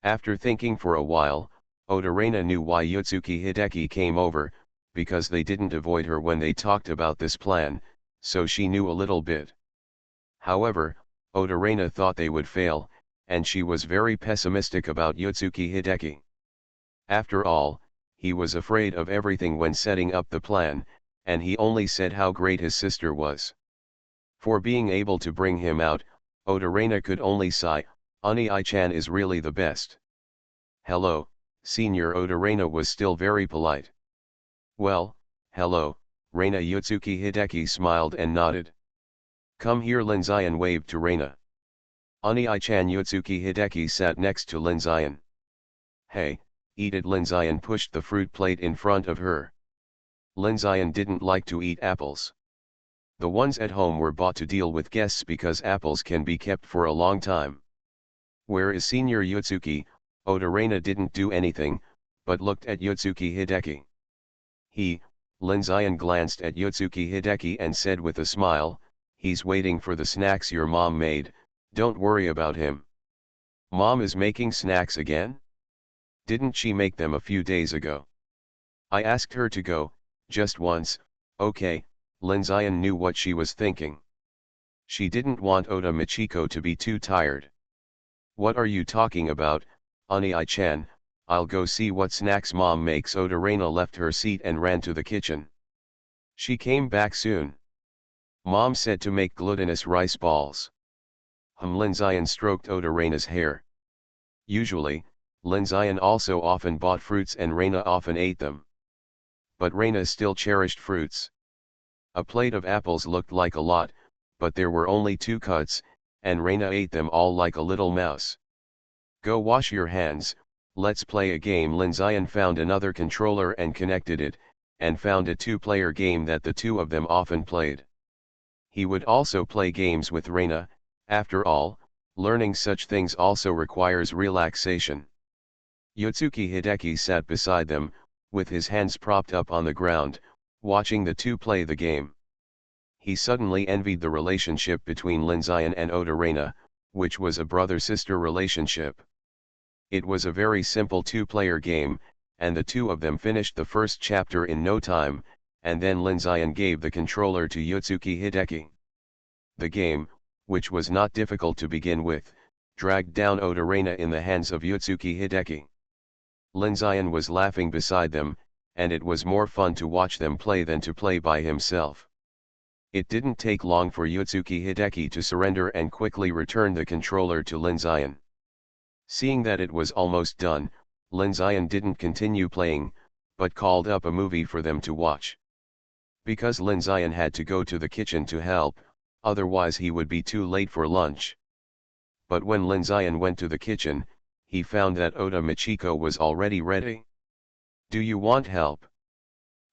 After thinking for a while, Oda Reina knew why Yotsuki Hideki came over, because they didn't avoid her when they talked about this plan, so she knew a little bit. However, Oda Reina thought they would fail, and she was very pessimistic about Yotsuki Hideki. After all, he was afraid of everything when setting up the plan, and he only said how great his sister was. For being able to bring him out, Oda Reina could only sigh, Ani-I-chan is really the best. Hello, Senior. Oda Reina was still very polite. Well, hello, Reina. Yotsuki Hideki smiled and nodded. Come here. Lin Zion waved to Reina. Ani-I-chan. Yotsuki Hideki sat next to Lin Zion. Hey, eat it. Lin Zion pushed the fruit plate in front of her. Lin Zion didn't like to eat apples. The ones at home were bought to deal with guests because apples can be kept for a long time. Where is Senior Yotsuki? Oda didn't do anything, but looked at Yotsuki Hideki. Lin Zion glanced at Yotsuki Hideki and said with a smile, "He's waiting for the snacks your mom made, don't worry about him." "Mom is making snacks again? Didn't she make them a few days ago? I asked her to go, just once." Okay, Lin Zion knew what she was thinking. She didn't want Oda Michiko to be too tired. "What are you talking about, Ani-chan? I'll go see what snacks mom makes." Oda left her seat and ran to the kitchen. She came back soon. "Mom said to make glutinous rice balls." Lin Zion stroked Oda hair. Usually, Lin Zion also often bought fruits and Reina often ate them. But Reina still cherished fruits. A plate of apples looked like a lot, but there were only 2 cuts, and Reina ate them all like a little mouse. "Go wash your hands, let's play a game." Lin Zion found another controller and connected it, and found a 2-player game that the 2 of them often played. He would also play games with Reina. After all, learning such things also requires relaxation. Yotsuki Hideki sat beside them, with his hands propped up on the ground, watching the 2 play the game. He suddenly envied the relationship between Lin Zion and Oda, which was a brother-sister relationship. It was a very simple 2-player game, and the 2 of them finished the first chapter in no time, and then Lin Zion gave the controller to Yotsuki Hideki. The game, which was not difficult to begin with, dragged down Oda in the hands of Yotsuki Hideki. Lin Zion was laughing beside them, and it was more fun to watch them play than to play by himself. It didn't take long for Yotsuki Hideki to surrender and quickly return the controller to Lin Zion. Seeing that it was almost done, Lin Zion didn't continue playing, but called up a movie for them to watch. Because Lin Zion had to go to the kitchen to help, otherwise he would be too late for lunch. But when Lin Zion went to the kitchen, he found that Oda Michiko was already ready. "Do you want help?"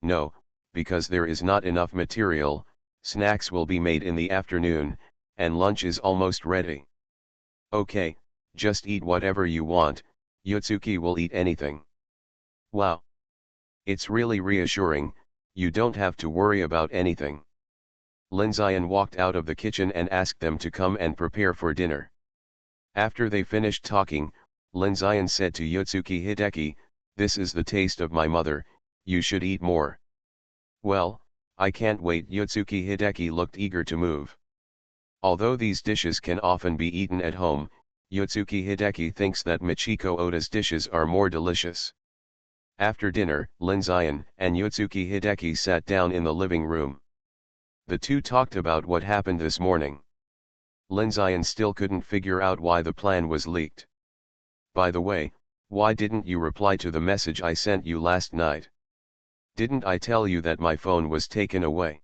"No, because there is not enough material, snacks will be made in the afternoon, and lunch is almost ready." "Okay, just eat whatever you want, Yotsuki will eat anything." "Wow. It's really reassuring, you don't have to worry about anything." Lin Zion walked out of the kitchen and asked them to come and prepare for dinner. After they finished talking, Lin Zion said to Yotsuki Hideki, "This is the taste of my mother, you should eat more." "Well, I can't wait." Yotsuki Hideki looked eager to move. Although these dishes can often be eaten at home, Yotsuki Hideki thinks that Michiko Oda's dishes are more delicious. After dinner, Lin Zion and Yotsuki Hideki sat down in the living room. The 2 talked about what happened this morning. Lin Zion still couldn't figure out why the plan was leaked. "By the way, why didn't you reply to the message I sent you last night? Didn't I tell you that my phone was taken away?"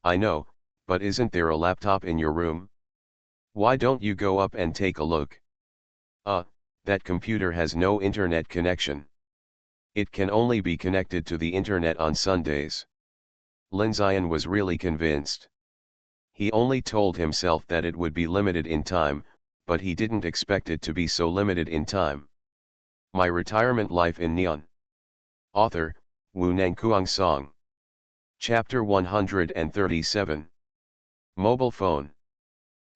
"I know, but isn't there a laptop in your room? Why don't you go up and take a look?" That computer has no internet connection. It can only be connected to the internet on Sundays." Lin Zion was really convinced. He only told himself that it would be limited in time, but he didn't expect it to be so limited in time. My Retirement Life in Neon. Author, Wu Nangkuang Song. Chapter 137. Mobile phone.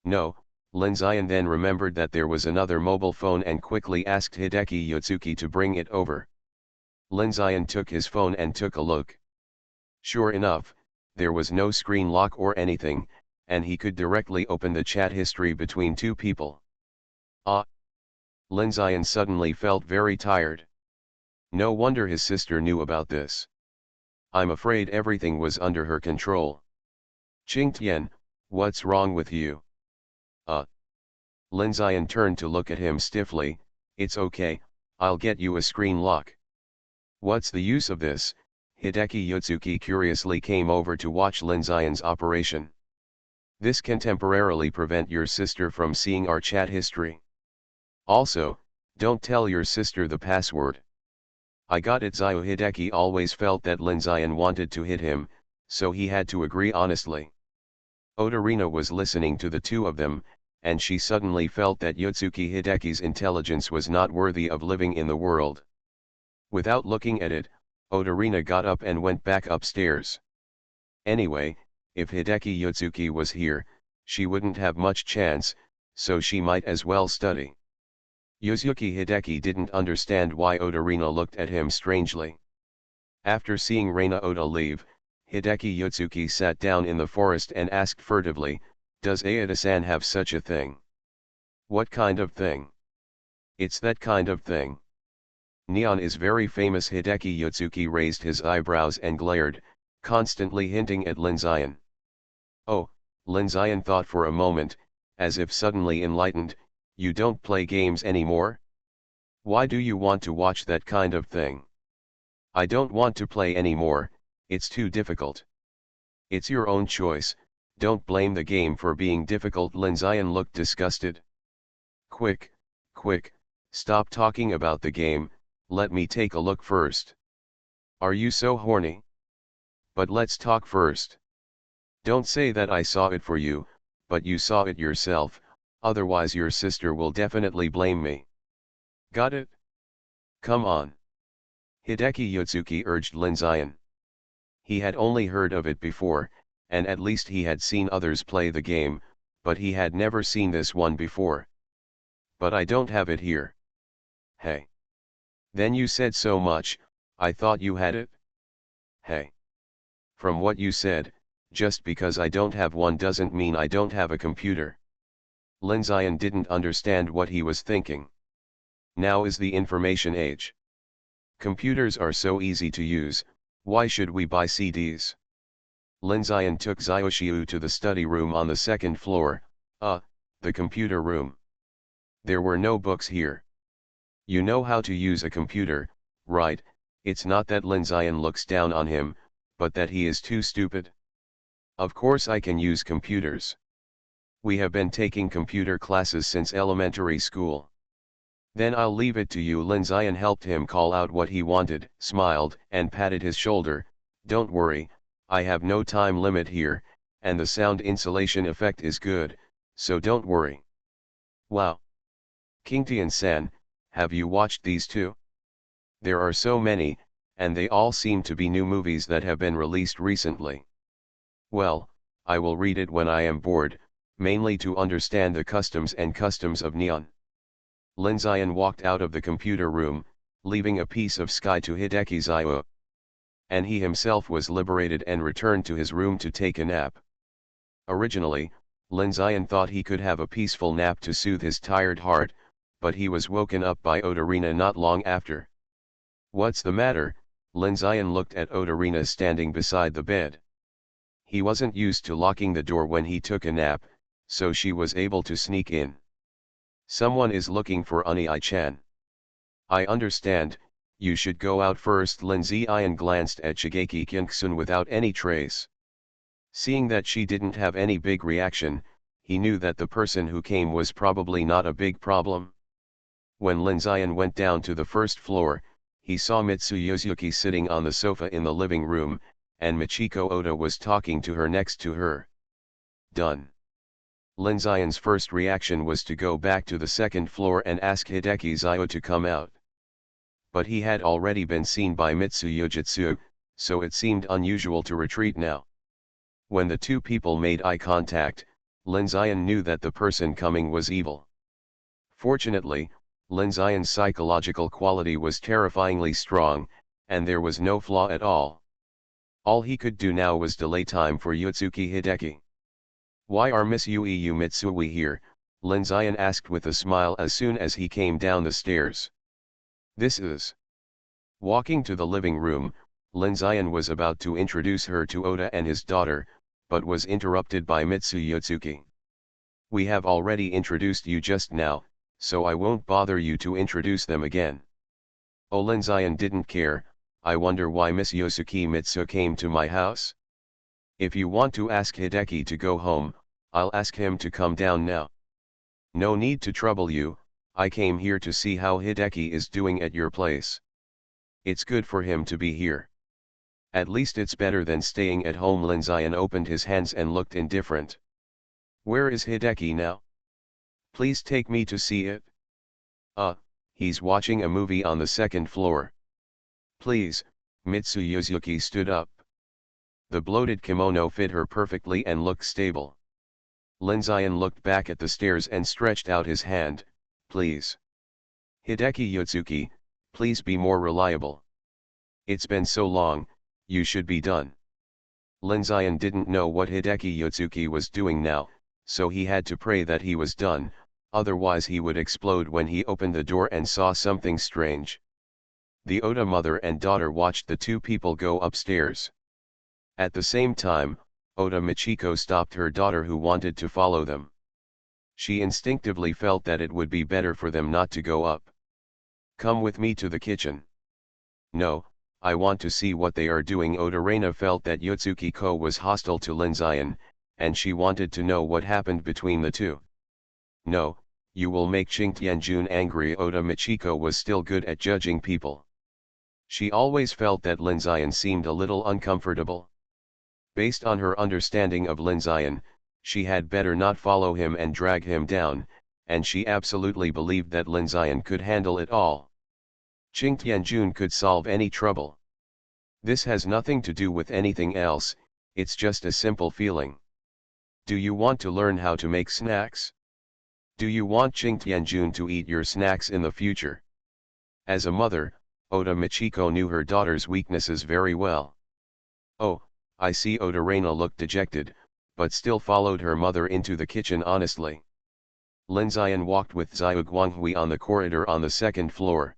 No, Lin Zion then remembered that there was another mobile phone and quickly asked Hideki Yotsuki to bring it over. Lin Zion took his phone and took a look. Sure enough, there was no screen lock or anything, and he could directly open the chat history between 2 people. Lin Zion suddenly felt very tired. No wonder his sister knew about this. I'm afraid everything was under her control. Qing Tian, what's wrong with you? Lin Zion turned to look at him stiffly. It's okay, I'll get you a screen lock. What's the use of this? Hideki Yotsuki curiously came over to watch Lin Zion's operation. This can temporarily prevent your sister from seeing our chat history. Also, don't tell your sister the password. I got it. Zio Hideki always felt that Lin Zion wanted to hit him, so he had to agree honestly. Otorina was listening to the two of them, and she suddenly felt that Yotsuki Hideki's intelligence was not worthy of living in the world. Without looking at it, Otorina got up and went back upstairs. Anyway, if Hideki Yotsuki was here, she wouldn't have much chance, so she might as well study. Yotsuki Hideki didn't understand why Otorina looked at him strangely. After seeing Reina Ota leave, Hideki Yotsuki sat down in the forest and asked furtively, "Does Aida-san have such a thing?" "What kind of thing?" "It's that kind of thing. Neon is very famous." Hideki Yotsuki raised his eyebrows and glared, constantly hinting at Lin Zion. "Oh," Lin Zion thought for a moment, as if suddenly enlightened, "you don't play games anymore? Why do you want to watch that kind of thing?" "I don't want to play anymore, it's too difficult." "It's your own choice, don't blame the game for being difficult." Lin Zion looked disgusted. Quick, stop talking about the game, let me take a look first." "Are you so horny? But let's talk first. Don't say that I saw it for you, but you saw it yourself, otherwise your sister will definitely blame me. Got it? Come on." Hideki Yotsuki urged Lin Zion. He had only heard of it before, and at least he had seen others play the game, but he had never seen this one before. "But I don't have it here." "Hey. Then you said so much, I thought you had it?" "Hey. From what you said, just because I don't have one doesn't mean I don't have a computer." Lin Zion didn't understand what he was thinking. Now is the information age. Computers are so easy to use, why should we buy CDs? Lin Zion took Zyoshiu to the study room on the second floor, the computer room. There were no books here. "You know how to use a computer, right?" It's not that Lin Zion looks down on him, but that he is too stupid. "Of course I can use computers. We have been taking computer classes since elementary school." "Then I'll leave it to you." Lin Zion helped him call out what he wanted, smiled, and patted his shoulder. "Don't worry, I have no time limit here, and the sound insulation effect is good, so don't worry." "Wow. Kingtian-san, have you watched these too? There are so many, and they all seem to be new movies that have been released recently." "Well, I will read it when I am bored, mainly to understand the customs of Neon." Lin Zion walked out of the computer room, leaving a piece of sky to Hideki Zio. And he himself was liberated and returned to his room to take a nap. Originally, Lin Zion thought he could have a peaceful nap to soothe his tired heart, but he was woken up by Otorina not long after. "What's the matter?" Lin Zion looked at Otorina standing beside the bed. He wasn't used to locking the door when he took a nap, so she was able to sneak in. "Someone is looking for Unai-chan." "I understand, you should go out first." Lin Zion glanced at Shigeki Kinku-sun without any trace. Seeing that she didn't have any big reaction, he knew that the person who came was probably not a big problem. When Lin Zion went down to the first floor, he saw Mitsuyosuke sitting on the sofa in the living room, and Michiko Oda was talking to her next to her. Done. Lin Zion's first reaction was to go back to the second floor and ask Hideki Zio to come out. But he had already been seen by Mitsuyojitsu, so it seemed unusual to retreat now. When the two people made eye contact, Lin Zion knew that the person coming was evil. Fortunately, Lin Zion's psychological quality was terrifyingly strong, and there was no flaw at all. All he could do now was delay time for Yotsuki Hideki. "Why are Miss Ueu Mitsui here?" Lin Zion asked with a smile as soon as he came down the stairs. "This is..." Walking to the living room, Lin Zion was about to introduce her to Oda and his daughter, but was interrupted by Mitsuyotsuki. "We have already introduced you just now, so I won't bother you to introduce them again." Oh, Lin Zion didn't care. "I wonder why Miss Yosuke Mitsu came to my house? If you want to ask Hideki to go home, I'll ask him to come down now." "No need to trouble you, I came here to see how Hideki is doing at your place. It's good for him to be here." At least it's better than staying at home. Linzayan opened his hands and looked indifferent. Where is Hideki now? Please take me to see it. He's watching a movie on the second floor. Please. Mitsuyozuki stood up. The bloated kimono fit her perfectly and looked stable. Linzayan looked back at the stairs and stretched out his hand. Please. Hideki Yotsuki, please be more reliable. It's been so long, you should be done. Linzayan didn't know what Hideki Yotsuki was doing now, so he had to pray that he was done, otherwise he would explode when he opened the door and saw something strange. The Oda mother and daughter watched the two people go upstairs. At the same time, Oda Michiko stopped her daughter who wanted to follow them. She instinctively felt that it would be better for them not to go up. Come with me to the kitchen. No, I want to see what they are doing. Oda Reina felt that Yotsuki-ko was hostile to Linzayan, and she wanted to know what happened between the two. No, you will make Ching Tianjun angry. Oda Michiko was still good at judging people. She always felt that Linzayan seemed a little uncomfortable. Based on her understanding of Linzayan, she had better not follow him and drag him down, and she absolutely believed that Linzayan could handle it all. Ching Tianjun could solve any trouble. This has nothing to do with anything else, it's just a simple feeling. Do you want to learn how to make snacks? Do you want Ching Tianjun to eat your snacks in the future? As a mother, Oda Michiko knew her daughter's weaknesses very well. Oh, I see. Oda Reina looked dejected, but still followed her mother into the kitchen honestly. Linzayan walked with Xiao Guanghui on the corridor on the second floor.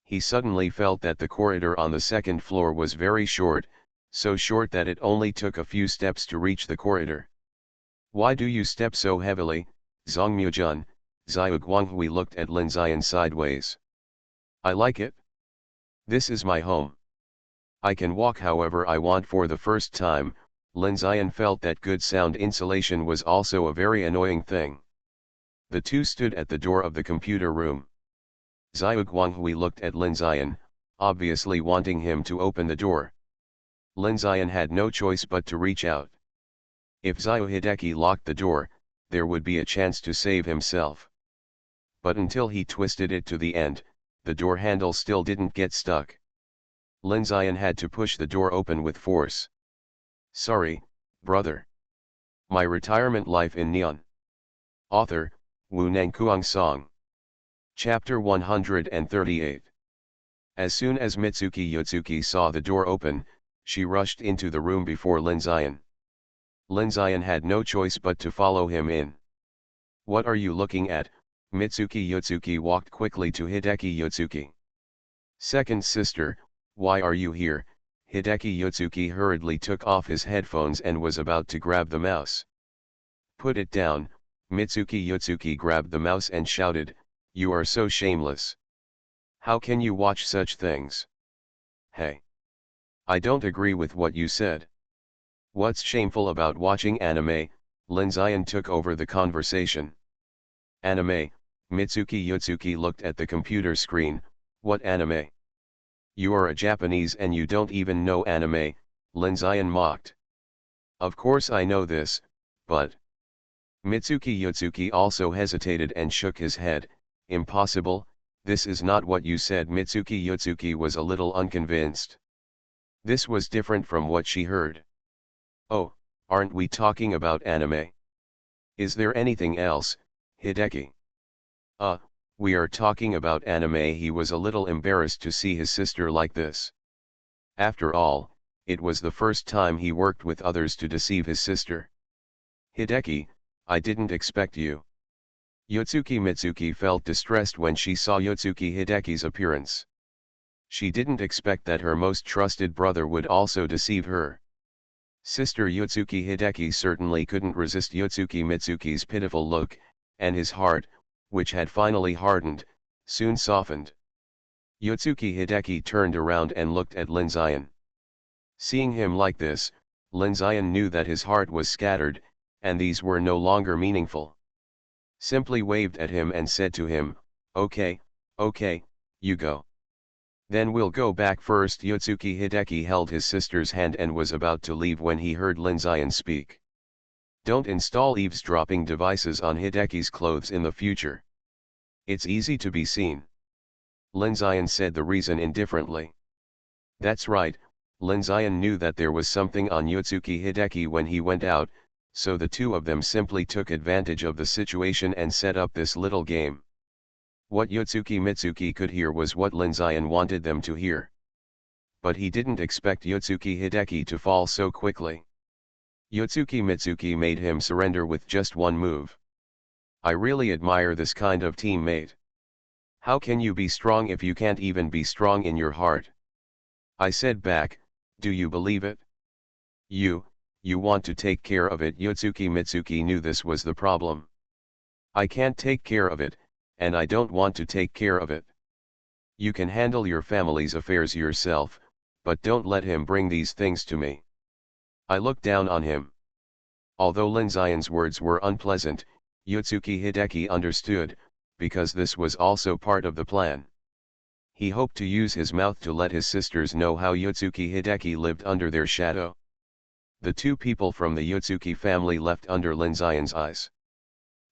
He suddenly felt that the corridor on the second floor was very short, so short that it only took a few steps to reach the corridor. Why do you step so heavily, Zongmyojun? Xiao Guanghui looked at Linzayan sideways. I like it. This is my home. I can walk however I want. For the first time, Linzayan felt that good sound insulation was also a very annoying thing. The two stood at the door of the computer room. Xiao Guanghui looked at Linzayan, obviously wanting him to open the door. Linzayan had no choice but to reach out. If Xiao Hideki locked the door, there would be a chance to save himself. But until he twisted it to the end, the door handle still didn't get stuck. Linzayan had to push the door open with force. Sorry, brother. My retirement life in Neon. Author, Wu Nangkuang Song. Chapter 138. As soon as Mitsuki Yotsuki saw the door open, she rushed into the room before Linzayan. Linzayan had no choice but to follow him in. What are you looking at? Mitsuki Yotsuki walked quickly to Hideki Yotsuki. Second sister, why are you here? Hideki Yotsuki hurriedly took off his headphones and was about to grab the mouse. Put it down. Mitsuki Yotsuki grabbed the mouse and shouted, you are so shameless. How can you watch such things? Hey. I don't agree with what you said. What's shameful about watching anime? Linzayan took over the conversation. Anime, Mitsuki Yotsuki looked at the computer screen. What anime? You are a Japanese and you don't even know anime, Linzayan mocked. Of course I know this, but... Mitsuki Yotsuki also hesitated and shook his head. Impossible, this is not what you said. Mitsuki Yotsuki was a little unconvinced. This was different from what she heard. Oh, aren't we talking about anime? Is there anything else, Hideki? We are talking about anime. He was a little embarrassed to see his sister like this. After all, it was the first time he worked with others to deceive his sister. Hideki, I didn't expect you. Yotsuki Mitsuki felt distressed when she saw Yotsuki Hideki's appearance. She didn't expect that her most trusted brother would also deceive her. Sister Yotsuki Hideki certainly couldn't resist Yotsuki Mitsuki's pitiful look, and his heart, which had finally hardened, soon softened. Yotsuki Hideki turned around and looked at Linzayan. Seeing him like this, Linzayan knew that his heart was scattered, and these were no longer meaningful. Simply waved at him and said to him, okay, you go. Then we'll go back first. Yotsuki Hideki held his sister's hand and was about to leave when he heard Linzayan speak. Don't install eavesdropping devices on Hideki's clothes in the future. It's easy to be seen. Linzayan said the reason indifferently. That's right, Linzayan knew that there was something on Yotsuki Hideki when he went out, so the two of them simply took advantage of the situation and set up this little game. What Yotsuki Mitsuki could hear was what Linzayan wanted them to hear. But he didn't expect Yotsuki Hideki to fall so quickly. Yotsuki Mitsuki made him surrender with just one move. I really admire this kind of teammate. How can you be strong if you can't even be strong in your heart? I said back, do you believe it? You want to take care of it. Yotsuki Mitsuki knew this was the problem. I can't take care of it, and I don't want to take care of it. You can handle your family's affairs yourself, but don't let him bring these things to me. I looked down on him. Although Linzayan's words were unpleasant, Yotsuki Hideki understood, because this was also part of the plan. He hoped to use his mouth to let his sisters know how Yotsuki Hideki lived under their shadow. The two people from the Yotsuki family left under Linzayan's eyes.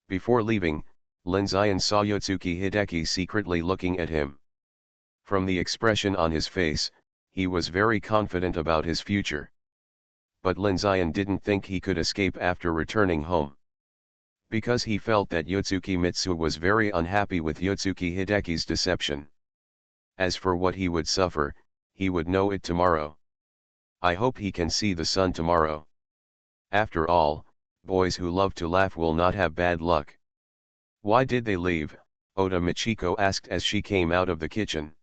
Before leaving, Linzayan saw Yotsuki Hideki secretly looking at him. From the expression on his face, he was very confident about his future. But Linzayan didn't think he could escape after returning home. Because he felt that Yotsuki Mitsu was very unhappy with Yotsuki Hideki's deception. As for what he would suffer, he would know it tomorrow. I hope he can see the sun tomorrow. After all, boys who love to laugh will not have bad luck. Why did they leave? Oda Michiko asked as she came out of the kitchen.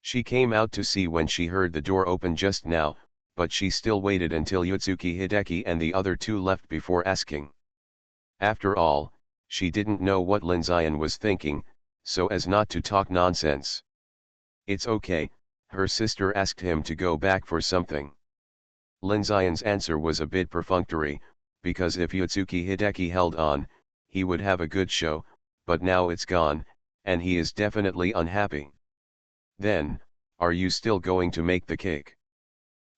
She came out to see when she heard the door open just now, but she still waited until Yotsuki Hideki and the other two left before asking. After all, she didn't know what Linzayan was thinking, so as not to talk nonsense. It's okay, her sister asked him to go back for something. Linzayan's answer was a bit perfunctory, because if Yotsuki Hideki held on, he would have a good show, but now it's gone, and he is definitely unhappy. Then, are you still going to make the cake?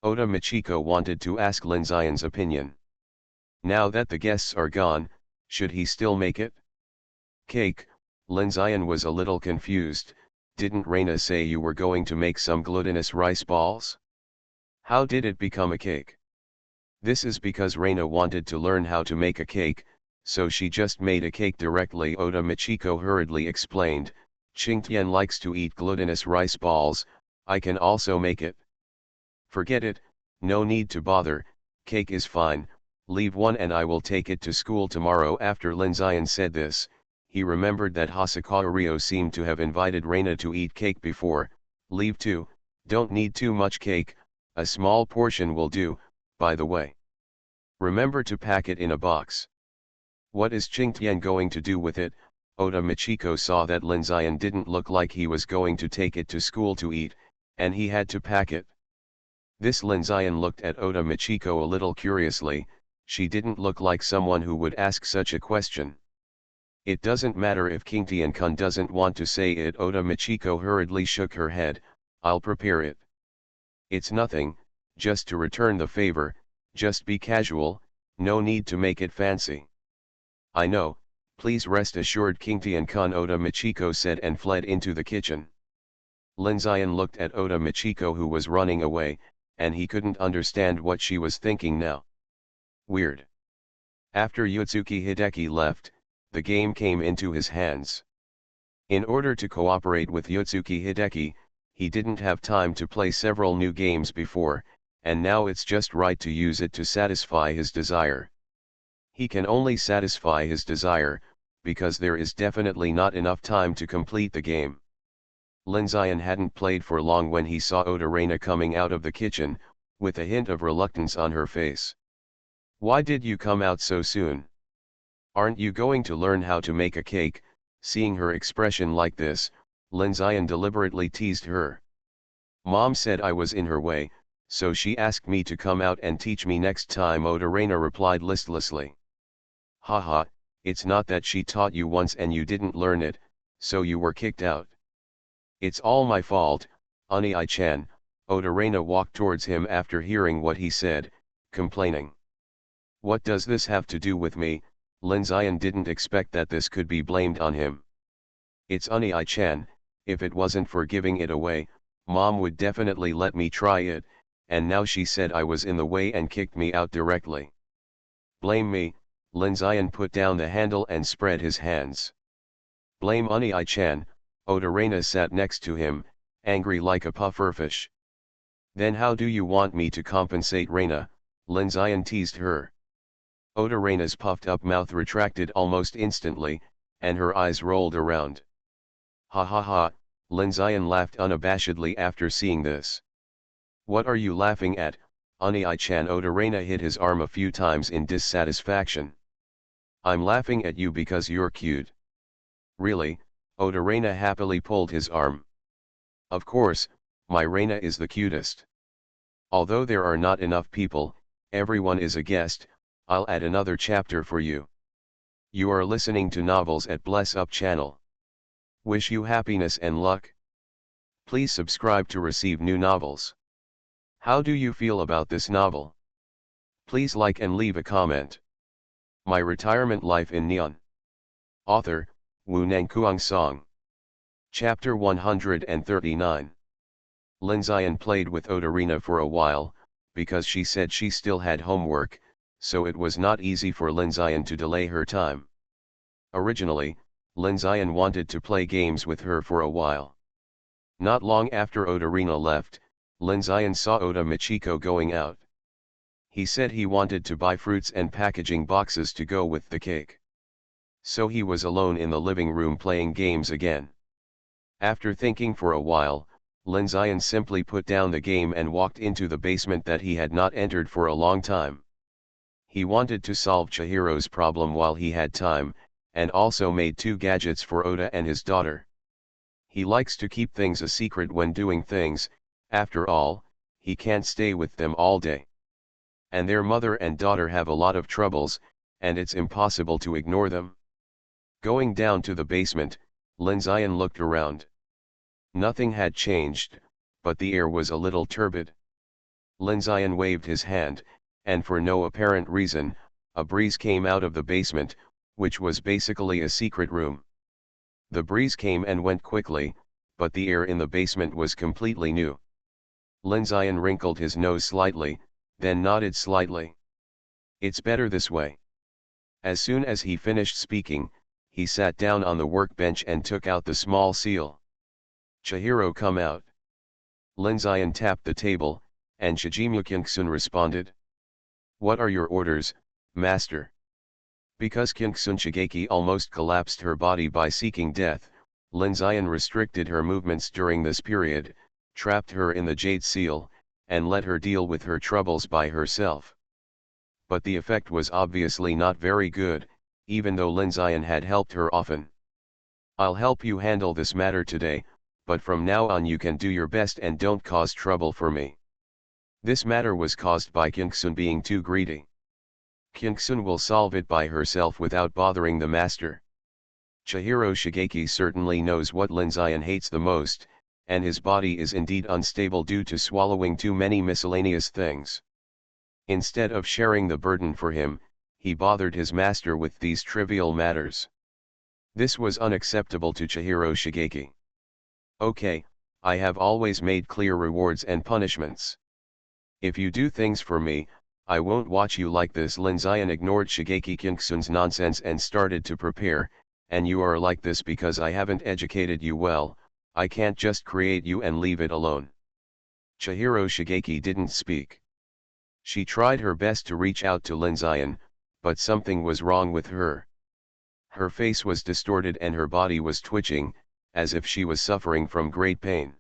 Oda Michiko wanted to ask Linzayan's opinion. Now that the guests are gone, should he still make it? Cake, Linzayan was a little confused. Didn't Reina say you were going to make some glutinous rice balls? How did it become a cake? This is because Reina wanted to learn how to make a cake, so she just made a cake directly. Oda Michiko hurriedly explained, Qingtian likes to eat glutinous rice balls, I can also make it. Forget it, no need to bother, cake is fine, leave one and I will take it to school tomorrow. After Linzayan said this, he remembered that Hosokawa Ryo seemed to have invited Reina to eat cake before. Leave too, don't need too much cake, a small portion will do, by the way. Remember to pack it in a box. What is Qingtian going to do with it? Oda Michiko saw that Linzayan didn't look like he was going to take it to school to eat, and he had to pack it. This Linzayan looked at Oda Michiko a little curiously. She didn't look like someone who would ask such a question. It doesn't matter if Qingtian-kun doesn't want to say it. Oda Michiko hurriedly shook her head, I'll prepare it. It's nothing, just to return the favor, just be casual, no need to make it fancy. I know, please rest assured Qingtian-kun, Oda Michiko said and fled into the kitchen. Linzayan looked at Oda Michiko who was running away, and he couldn't understand what she was thinking now. Weird. After Yotsuki Hideki left, the game came into his hands. In order to cooperate with Yotsuki Hideki, he didn't have time to play several new games before, and now it's just right to use it to satisfy his desire. He can only satisfy his desire, because there is definitely not enough time to complete the game. Linzayan hadn't played for long when he saw Oda Reina coming out of the kitchen, with a hint of reluctance on her face. Why did you come out so soon? Aren't you going to learn how to make a cake? Seeing her expression like this, Linzayan deliberately teased her. Mom said I was in her way, so she asked me to come out and teach me next time, Oda Reina replied listlessly. Haha, it's not that she taught you once and you didn't learn it, so you were kicked out. It's all my fault, Oni-chan, Odarena walked towards him after hearing what he said, complaining. What does this have to do with me? Linzian didn't expect that this could be blamed on him. It's Oni-chan, if it wasn't for giving it away, Mom would definitely let me try it, and now she said I was in the way and kicked me out directly. Blame me, Linzian put down the handle and spread his hands. Blame Oni-chan, Odarena sat next to him, angry like a pufferfish. Then how do you want me to compensate Reina? Linzian teased her. Odarena's puffed up mouth retracted almost instantly, and her eyes rolled around. Ha ha ha, Linzian laughed unabashedly after seeing this. What are you laughing at, Oni-chan? Odarena hit his arm a few times in dissatisfaction. I'm laughing at you because you're cute. Really? Odarena happily pulled his arm. Of course, my Reina is the cutest. Although there are not enough people, everyone is a guest, I'll add another chapter for you. You are listening to Novels at Bless Up channel. Wish you happiness and luck. Please subscribe to receive new novels. How do you feel about this novel? Please like and leave a comment. My Retirement Life in Neon. Author, Wu Nangkuang Song. Chapter 139. Linzian played with Odarena for a while, because she said she still had homework, so it was not easy for Linzian to delay her time. Originally, Linzian wanted to play games with her for a while. Not long after Odarena left, Linzian saw Oda Michiko going out. He said he wanted to buy fruits and packaging boxes to go with the cake. So he was alone in the living room playing games again. After thinking for a while, Linzian simply put down the game and walked into the basement that he had not entered for a long time. He wanted to solve Chihiro's problem while he had time, and also made 2 gadgets for Oda and his daughter. He likes to keep things a secret when doing things, after all, he can't stay with them all day. And their mother and daughter have a lot of troubles, and it's impossible to ignore them. Going down to the basement, Linzian looked around. Nothing had changed, but the air was a little turbid. Linzian waved his hand, and for no apparent reason, a breeze came out of the basement, which was basically a secret room. The breeze came and went quickly, but the air in the basement was completely new. Linzian wrinkled his nose slightly, then nodded slightly. It's better this way. As soon as he finished speaking, he sat down on the workbench and took out the small seal. Chihiro, come out. Linzian tapped the table, and Shijimu Kinksun responded. What are your orders, master? Because Kinksun Shigeki almost collapsed her body by seeking death, Linzian restricted her movements during this period, trapped her in the jade seal, and let her deal with her troubles by herself. But the effect was obviously not very good, even though Linzian had helped her often. I'll help you handle this matter today, but from now on you can do your best and don't cause trouble for me. This matter was caused by Kinksun being too greedy. Kinksun will solve it by herself without bothering the master. Chihiro Shigeki certainly knows what Linzian hates the most, and his body is indeed unstable due to swallowing too many miscellaneous things. Instead of sharing the burden for him, he bothered his master with these trivial matters. This was unacceptable to Chihiro Shigeki. Okay, I have always made clear rewards and punishments. If you do things for me, I won't watch you like this. Linzian ignored Shigeki Kinksun's nonsense and started to prepare, and you are like this because I haven't educated you well, I can't just create you and leave it alone. Chihiro Shigeki didn't speak. She tried her best to reach out to Linzian, but something was wrong with her. Her face was distorted and her body was twitching, as if she was suffering from great pain.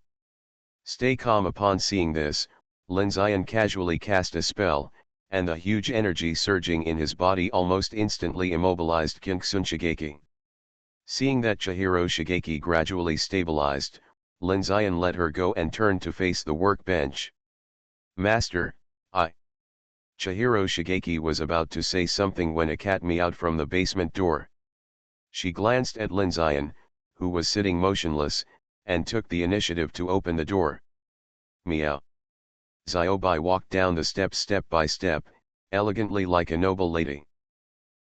Stay calm. Upon seeing this, Linzian casually cast a spell, and the huge energy surging in his body almost instantly immobilized Kinksun Shigeki. Seeing that Chihiro Shigeki gradually stabilized, Linzian let her go and turned to face the workbench. Master, Chihiro Shigeki was about to say something when a cat meowed from the basement door. She glanced at Linzian, who was sitting motionless, and took the initiative to open the door. Meow. Xiaobai walked down the steps step by step, elegantly like a noble lady.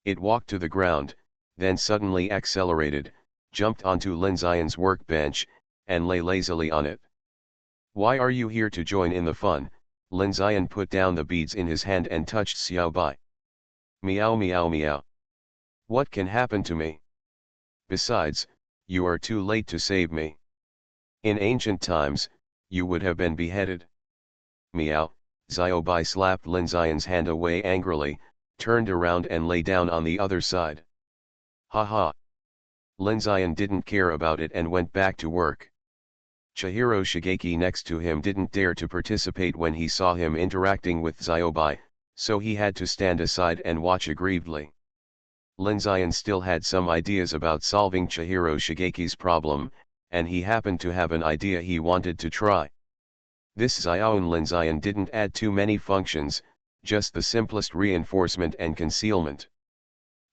It walked to the ground, then suddenly accelerated, jumped onto Lin Xian's workbench, and lay lazily on it. Why are you here to join in the fun? Lin Xian put down the beads in his hand and touched Xiaobai. Meow meow meow. What can happen to me? Besides, you are too late to save me. In ancient times, you would have been beheaded. Meow. Xiaobai slapped Lin Xian's hand away angrily, turned around and lay down on the other side. Ha ha. Lin Xian didn't care about it and went back to work. Chihiro Shigeki next to him didn't dare to participate when he saw him interacting with Xiaobai, so he had to stand aside and watch aggrievedly. Lin Xian still had some ideas about solving Chihiro Shigeki's problem, and he happened to have an idea he wanted to try. This Xiaoan Lin Xian didn't add too many functions, just the simplest reinforcement and concealment.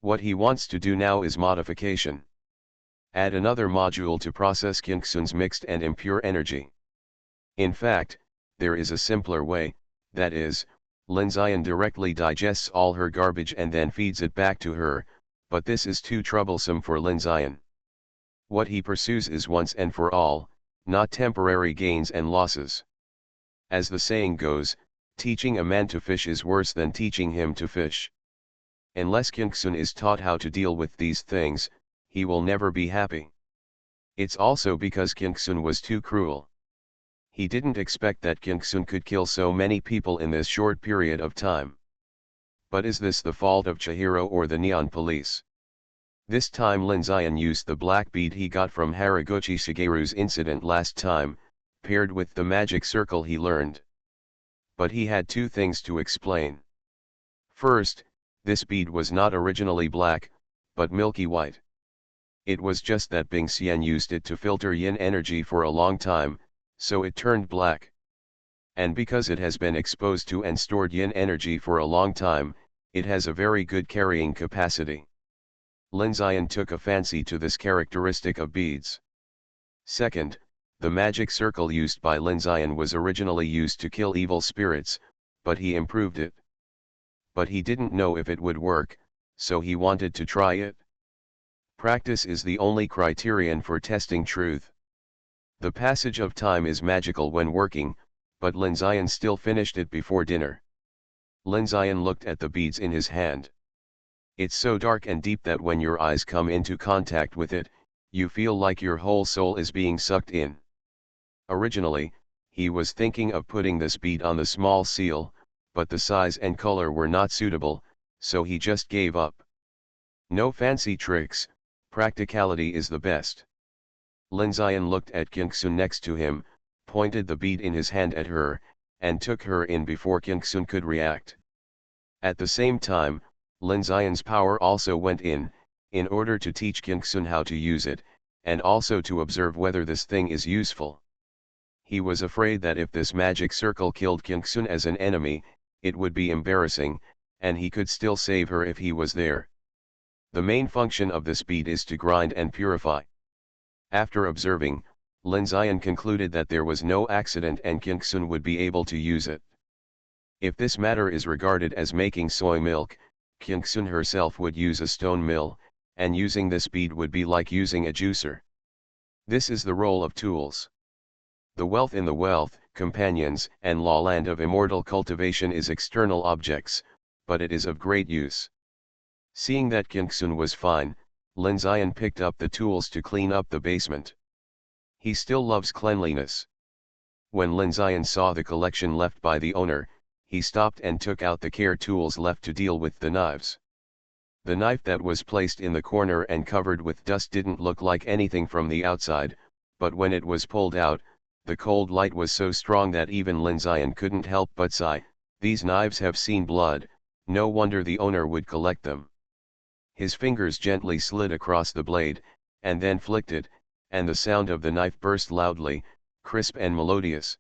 What he wants to do now is modification. Add another module to process Qingxun's mixed and impure energy. In fact, there is a simpler way, that is, Lin Xian directly digests all her garbage and then feeds it back to her, but this is too troublesome for Lin Xian. What he pursues is once and for all, not temporary gains and losses. As the saying goes, teaching a man to fish is worse than teaching him to fish. Unless Qingxun is taught how to deal with these things, he will never be happy. It's also because Qingxun was too cruel. He didn't expect that Qingxun could kill so many people in this short period of time. But is this the fault of Chihiro or the Neon Police? This time Lin Xian used the black bead he got from Haraguchi Shigeru's incident last time, paired with the magic circle he learned. But he had two things to explain. First, this bead was not originally black, but milky white. It was just that Bing Xian used it to filter yin energy for a long time, so it turned black. And because it has been exposed to and stored yin energy for a long time, it has a very good carrying capacity. Lin Xian took a fancy to this characteristic of beads. Second, the magic circle used by Lin Xian was originally used to kill evil spirits, but he improved it. But he didn't know if it would work, so he wanted to try it. Practice is the only criterion for testing truth. The passage of time is magical when working, but Lin Xian still finished it before dinner. Lin Xian looked at the beads in his hand. It's so dark and deep that when your eyes come into contact with it, you feel like your whole soul is being sucked in. Originally, he was thinking of putting this bead on the small seal, but the size and color were not suitable, so he just gave up. No fancy tricks, practicality is the best. Lin Xian looked at Qingxun next to him, pointed the bead in his hand at her, and took her in before Qingxun could react. At the same time, Lin Xian's power also went in order to teach Qingxun how to use it, and also to observe whether this thing is useful. He was afraid that if this magic circle killed Qingxun as an enemy, it would be embarrassing, and he could still save her if he was there. The main function of this bead is to grind and purify. After observing, Lin Xian concluded that there was no accident and Qingxun would be able to use it. If this matter is regarded as making soy milk, Qingxun herself would use a stone mill, and using this bead would be like using a juicer. This is the role of tools. The wealth in the wealth, companions, and law land of immortal cultivation is external objects, but it is of great use. Seeing that Qingxun was fine, Lin Xian picked up the tools to clean up the basement. He still loves cleanliness. When Lin Xian saw the collection left by the owner, he stopped and took out the care tools left to deal with the knives. The knife that was placed in the corner and covered with dust didn't look like anything from the outside, but when it was pulled out, the cold light was so strong that even Lin Xian couldn't help but sigh, "These knives have seen blood, no wonder the owner would collect them." His fingers gently slid across the blade, and then flicked it, and the sound of the knife burst loudly, crisp and melodious.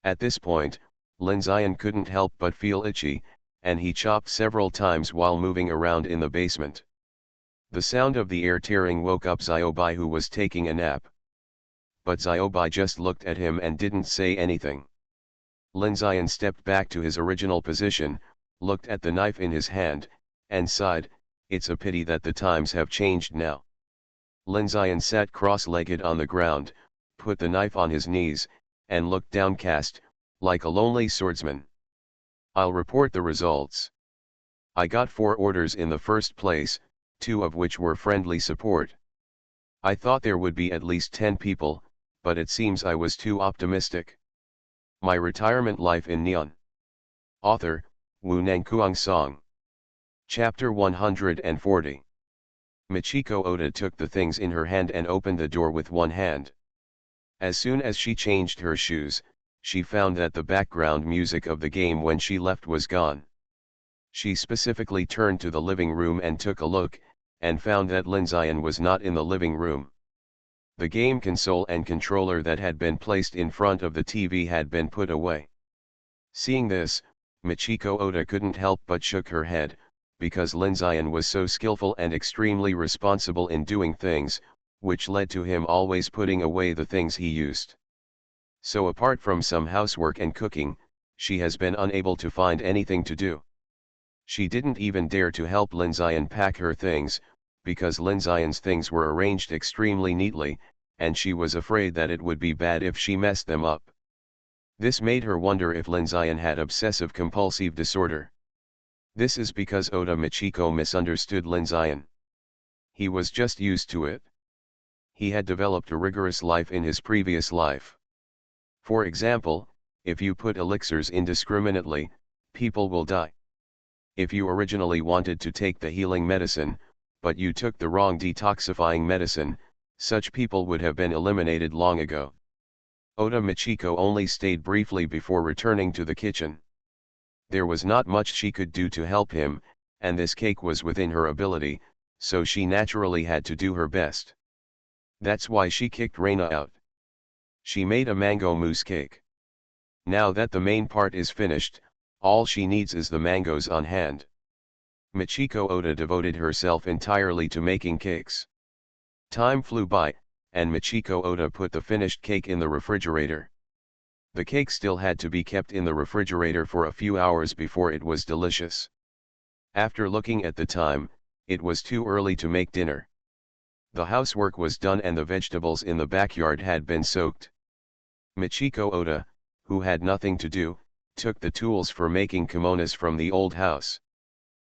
At this point, Lin Xian couldn't help but feel itchy, and he chopped several times while moving around in the basement. The sound of the air tearing woke up Xiaobai, who was taking a nap. But Xiaobai just looked at him and didn't say anything. Lin Zion stepped back to his original position, looked at the knife in his hand, and sighed, "It's a pity that the times have changed now." Lin Zion sat cross-legged on the ground, put the knife on his knees, and looked downcast, like a lonely swordsman. "I'll report the results. I got 4 orders in the first place, 2 of which were friendly support. I thought there would be at least 10 people, but it seems I was too optimistic. My retirement life in Neon." Author, Wu Nangkuang Song. Chapter 140. Michiko Oda took the things in her hand and opened the door with one hand. As soon as she changed her shoes, she found that the background music of the game when she left was gone. She specifically turned to the living room and took a look, and found that Lin Zion was not in the living room. The game console and controller that had been placed in front of the TV had been put away. Seeing this, Michiko Oda couldn't help but shook her head, because Lin Zion was so skillful and extremely responsible in doing things, which led to him always putting away the things he used. So apart from some housework and cooking, she has been unable to find anything to do. She didn't even dare to help Lin Zion pack her things, because Lin Zion's things were arranged extremely neatly, and she was afraid that it would be bad if she messed them up. This made her wonder if Lin Zion had obsessive-compulsive disorder. This is because Oda Michiko misunderstood Lin Zion. He was just used to it. He had developed a rigorous life in his previous life. For example, if you put elixirs indiscriminately, people will die. If you originally wanted to take the healing medicine, but you took the wrong detoxifying medicine, such people would have been eliminated long ago. Oda Michiko only stayed briefly before returning to the kitchen. There was not much she could do to help him, and this cake was within her ability, so she naturally had to do her best. That's why she kicked Reina out. She made a mango mousse cake. Now that the main part is finished, all she needs is the mangoes on hand. Michiko Oda devoted herself entirely to making cakes. Time flew by, and Michiko Oda put the finished cake in the refrigerator. The cake still had to be kept in the refrigerator for a few hours before it was delicious. After looking at the time, it was too early to make dinner. The housework was done and the vegetables in the backyard had been soaked. Michiko Oda, who had nothing to do, took the tools for making kimonos from the old house.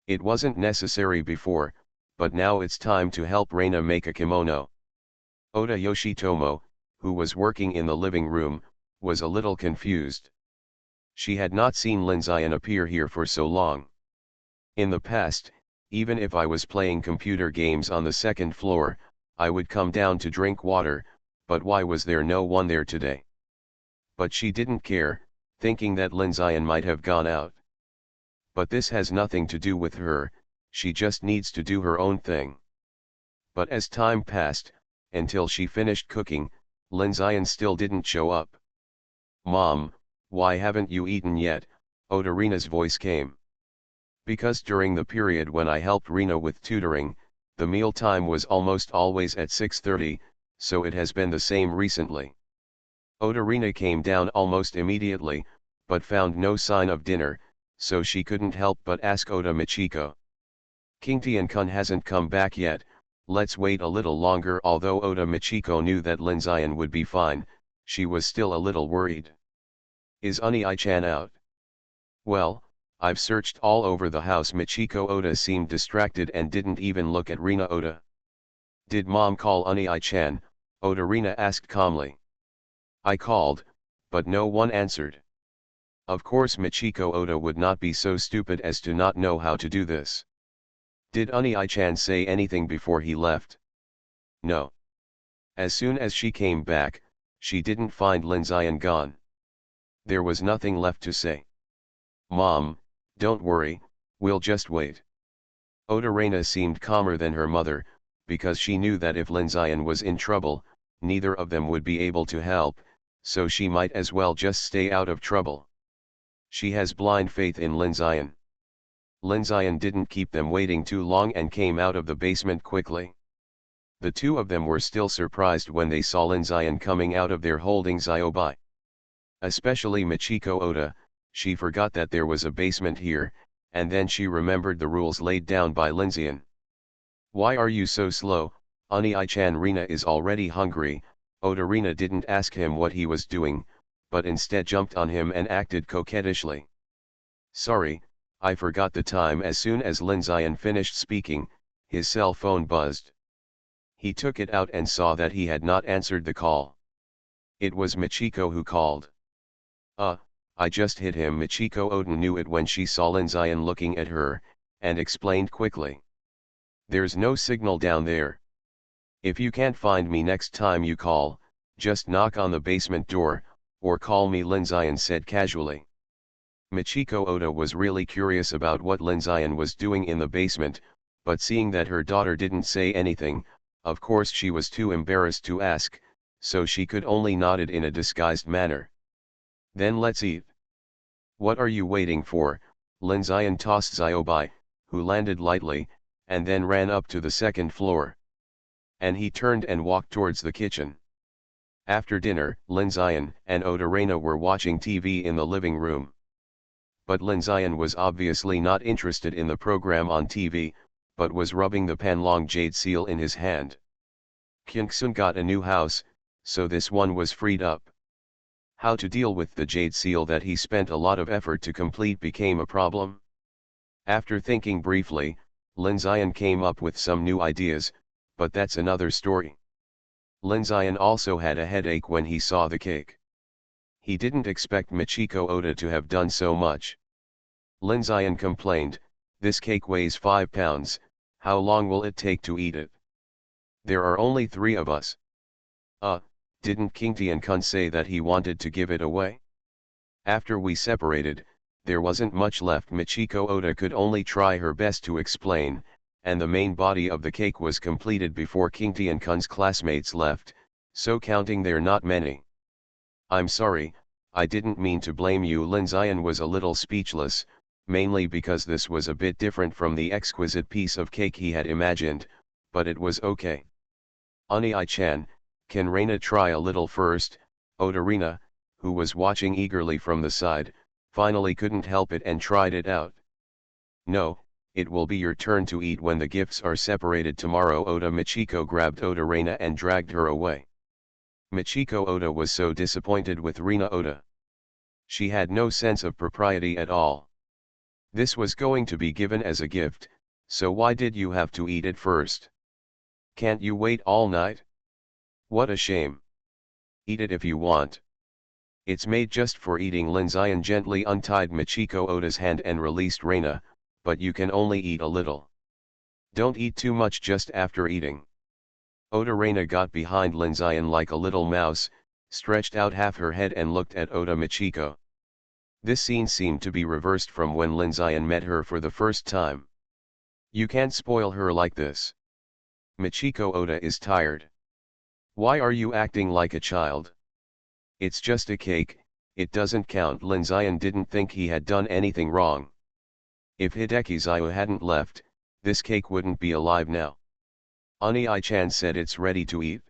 It wasn't necessary before, but now it's time to help Reina make a kimono. Oda Yoshitomo, who was working in the living room, was a little confused. She had not seen Lin Zion appear here for so long. In the past, even if I was playing computer games on the second floor, I would come down to drink water, but why was there no one there today? But she didn't care, thinking that Lin Zion might have gone out. But this has nothing to do with her, she just needs to do her own thing. But as time passed, until she finished cooking, Lin Zion still didn't show up. "Mom, why haven't you eaten yet?" Oda Reina's voice came. Because during the period when I helped Reina with tutoring, the meal time was almost always at 6:30, so it has been the same recently. Oda Reina came down almost immediately, but found no sign of dinner, so she couldn't help but ask Oda Michiko. "Kingtian-kun hasn't come back yet, let's wait a little longer." Although Oda Michiko knew that Lin Zion would be fine, she was still a little worried. "Is Unai-chan out?" "Well, I've searched all over the house." Michiko Oda seemed distracted and didn't even look at Reina Oda. "Did Mom call Unai-chan?" Oda Reina asked calmly. "I called, but no one answered." Of course Michiko Oda would not be so stupid as to not know how to do this. "Did Unai-chan say anything before he left?" "No." As soon as she came back, she didn't find Lin Zion gone. There was nothing left to say. "Mom, don't worry, we'll just wait." Oda Reina seemed calmer than her mother, because she knew that if Lin Zion was in trouble, neither of them would be able to help, so she might as well just stay out of trouble. She has blind faith in Lin Zion. Lin Zion didn't keep them waiting too long and came out of the basement quickly. The two of them were still surprised when they saw Lin Zion coming out of there holding Ziobai. Especially Michiko Oda, she forgot that there was a basement here, and then she remembered the rules laid down by Linzayan. Why are you so slow, Oni-chan? Rina is already hungry. Oda. Rina didn't ask him what he was doing, but instead jumped on him and acted coquettishly. Sorry, I forgot the time. As soon as Linzayan finished speaking, his cell phone buzzed. He took it out and saw that he had not answered the call. It was Michiko who called. I just hit him. Michiko Oden knew it when she saw Linzayan looking at her, and explained quickly. There's no signal down there. If you can't find me next time you call, just knock on the basement door, or call me, Linzayan said casually. Michiko Oda was really curious about what Linzayan was doing in the basement, but seeing that her daughter didn't say anything, of course she was too embarrassed to ask, so she could only nod in a disguised manner. Then let's eat. What are you waiting for? Linzayan tossed Ziobai, who landed lightly, and then ran up to the second floor. And he turned and walked towards the kitchen. After dinner, Linzayan and Oda Reina were watching TV in the living room. But Linzayan was obviously not interested in the program on TV, but was rubbing the Panlong jade seal in his hand. Kyungsun got a new house, so this one was freed up. How to deal with the jade seal that he spent a lot of effort to complete became a problem. After thinking briefly, Linzayan came up with some new ideas, but that's another story. Linzayan also had a headache when he saw the cake. He didn't expect Michiko Oda to have done so much. Linzayan complained, this cake weighs 5 pounds, how long will it take to eat it? There are only 3 of us. Didn't Kingtian-kun say that he wanted to give it away? After we separated, there wasn't much left. Michiko Oda could only try her best to explain, and the main body of the cake was completed before Kingtian-kun's classmates left, so counting there not many. I'm sorry, I didn't mean to blame you. Linzayan was a little speechless, mainly because this was a bit different from the exquisite piece of cake he had imagined, but it was okay. Oni-chan, can Reina try a little first? Oda Reina, who was watching eagerly from the side, finally couldn't help it and tried it out. No, it will be your turn to eat when the gifts are separated tomorrow. Oda. Michiko grabbed Oda Reina and dragged her away. Michiko Oda was so disappointed with Reina Oda. She had no sense of propriety at all. This was going to be given as a gift, so why did you have to eat it first? Can't you wait all night? What a shame. Eat it if you want. It's made just for eating. Linzayan gently untied Michiko Oda's hand and released Reina, but you can only eat a little. Don't eat too much just after eating. Oda Reina got behind Linzayan like a little mouse, stretched out half her head and looked at Oda Michiko. This scene seemed to be reversed from when Linzayan met her for the first time. You can't spoil her like this. Michiko Oda is tired. Why are you acting like a child? It's just a cake, it doesn't count. Linzayan didn't think he had done anything wrong. If Hideki Zio hadn't left, this cake wouldn't be alive now. Oni-chan said it's ready to eat.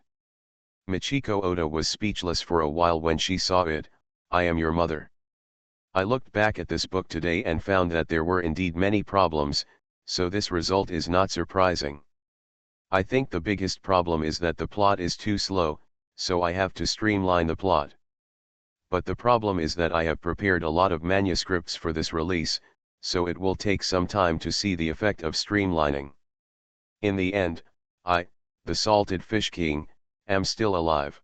Michiko Oda was speechless for a while when she saw it. I am your mother. I looked back at this book today and found that there were indeed many problems, so this result is not surprising. I think the biggest problem is that the plot is too slow, so I have to streamline the plot. But the problem is that I have prepared a lot of manuscripts for this release, so it will take some time to see the effect of streamlining. In the end, I, the Salted Fish King, am still alive.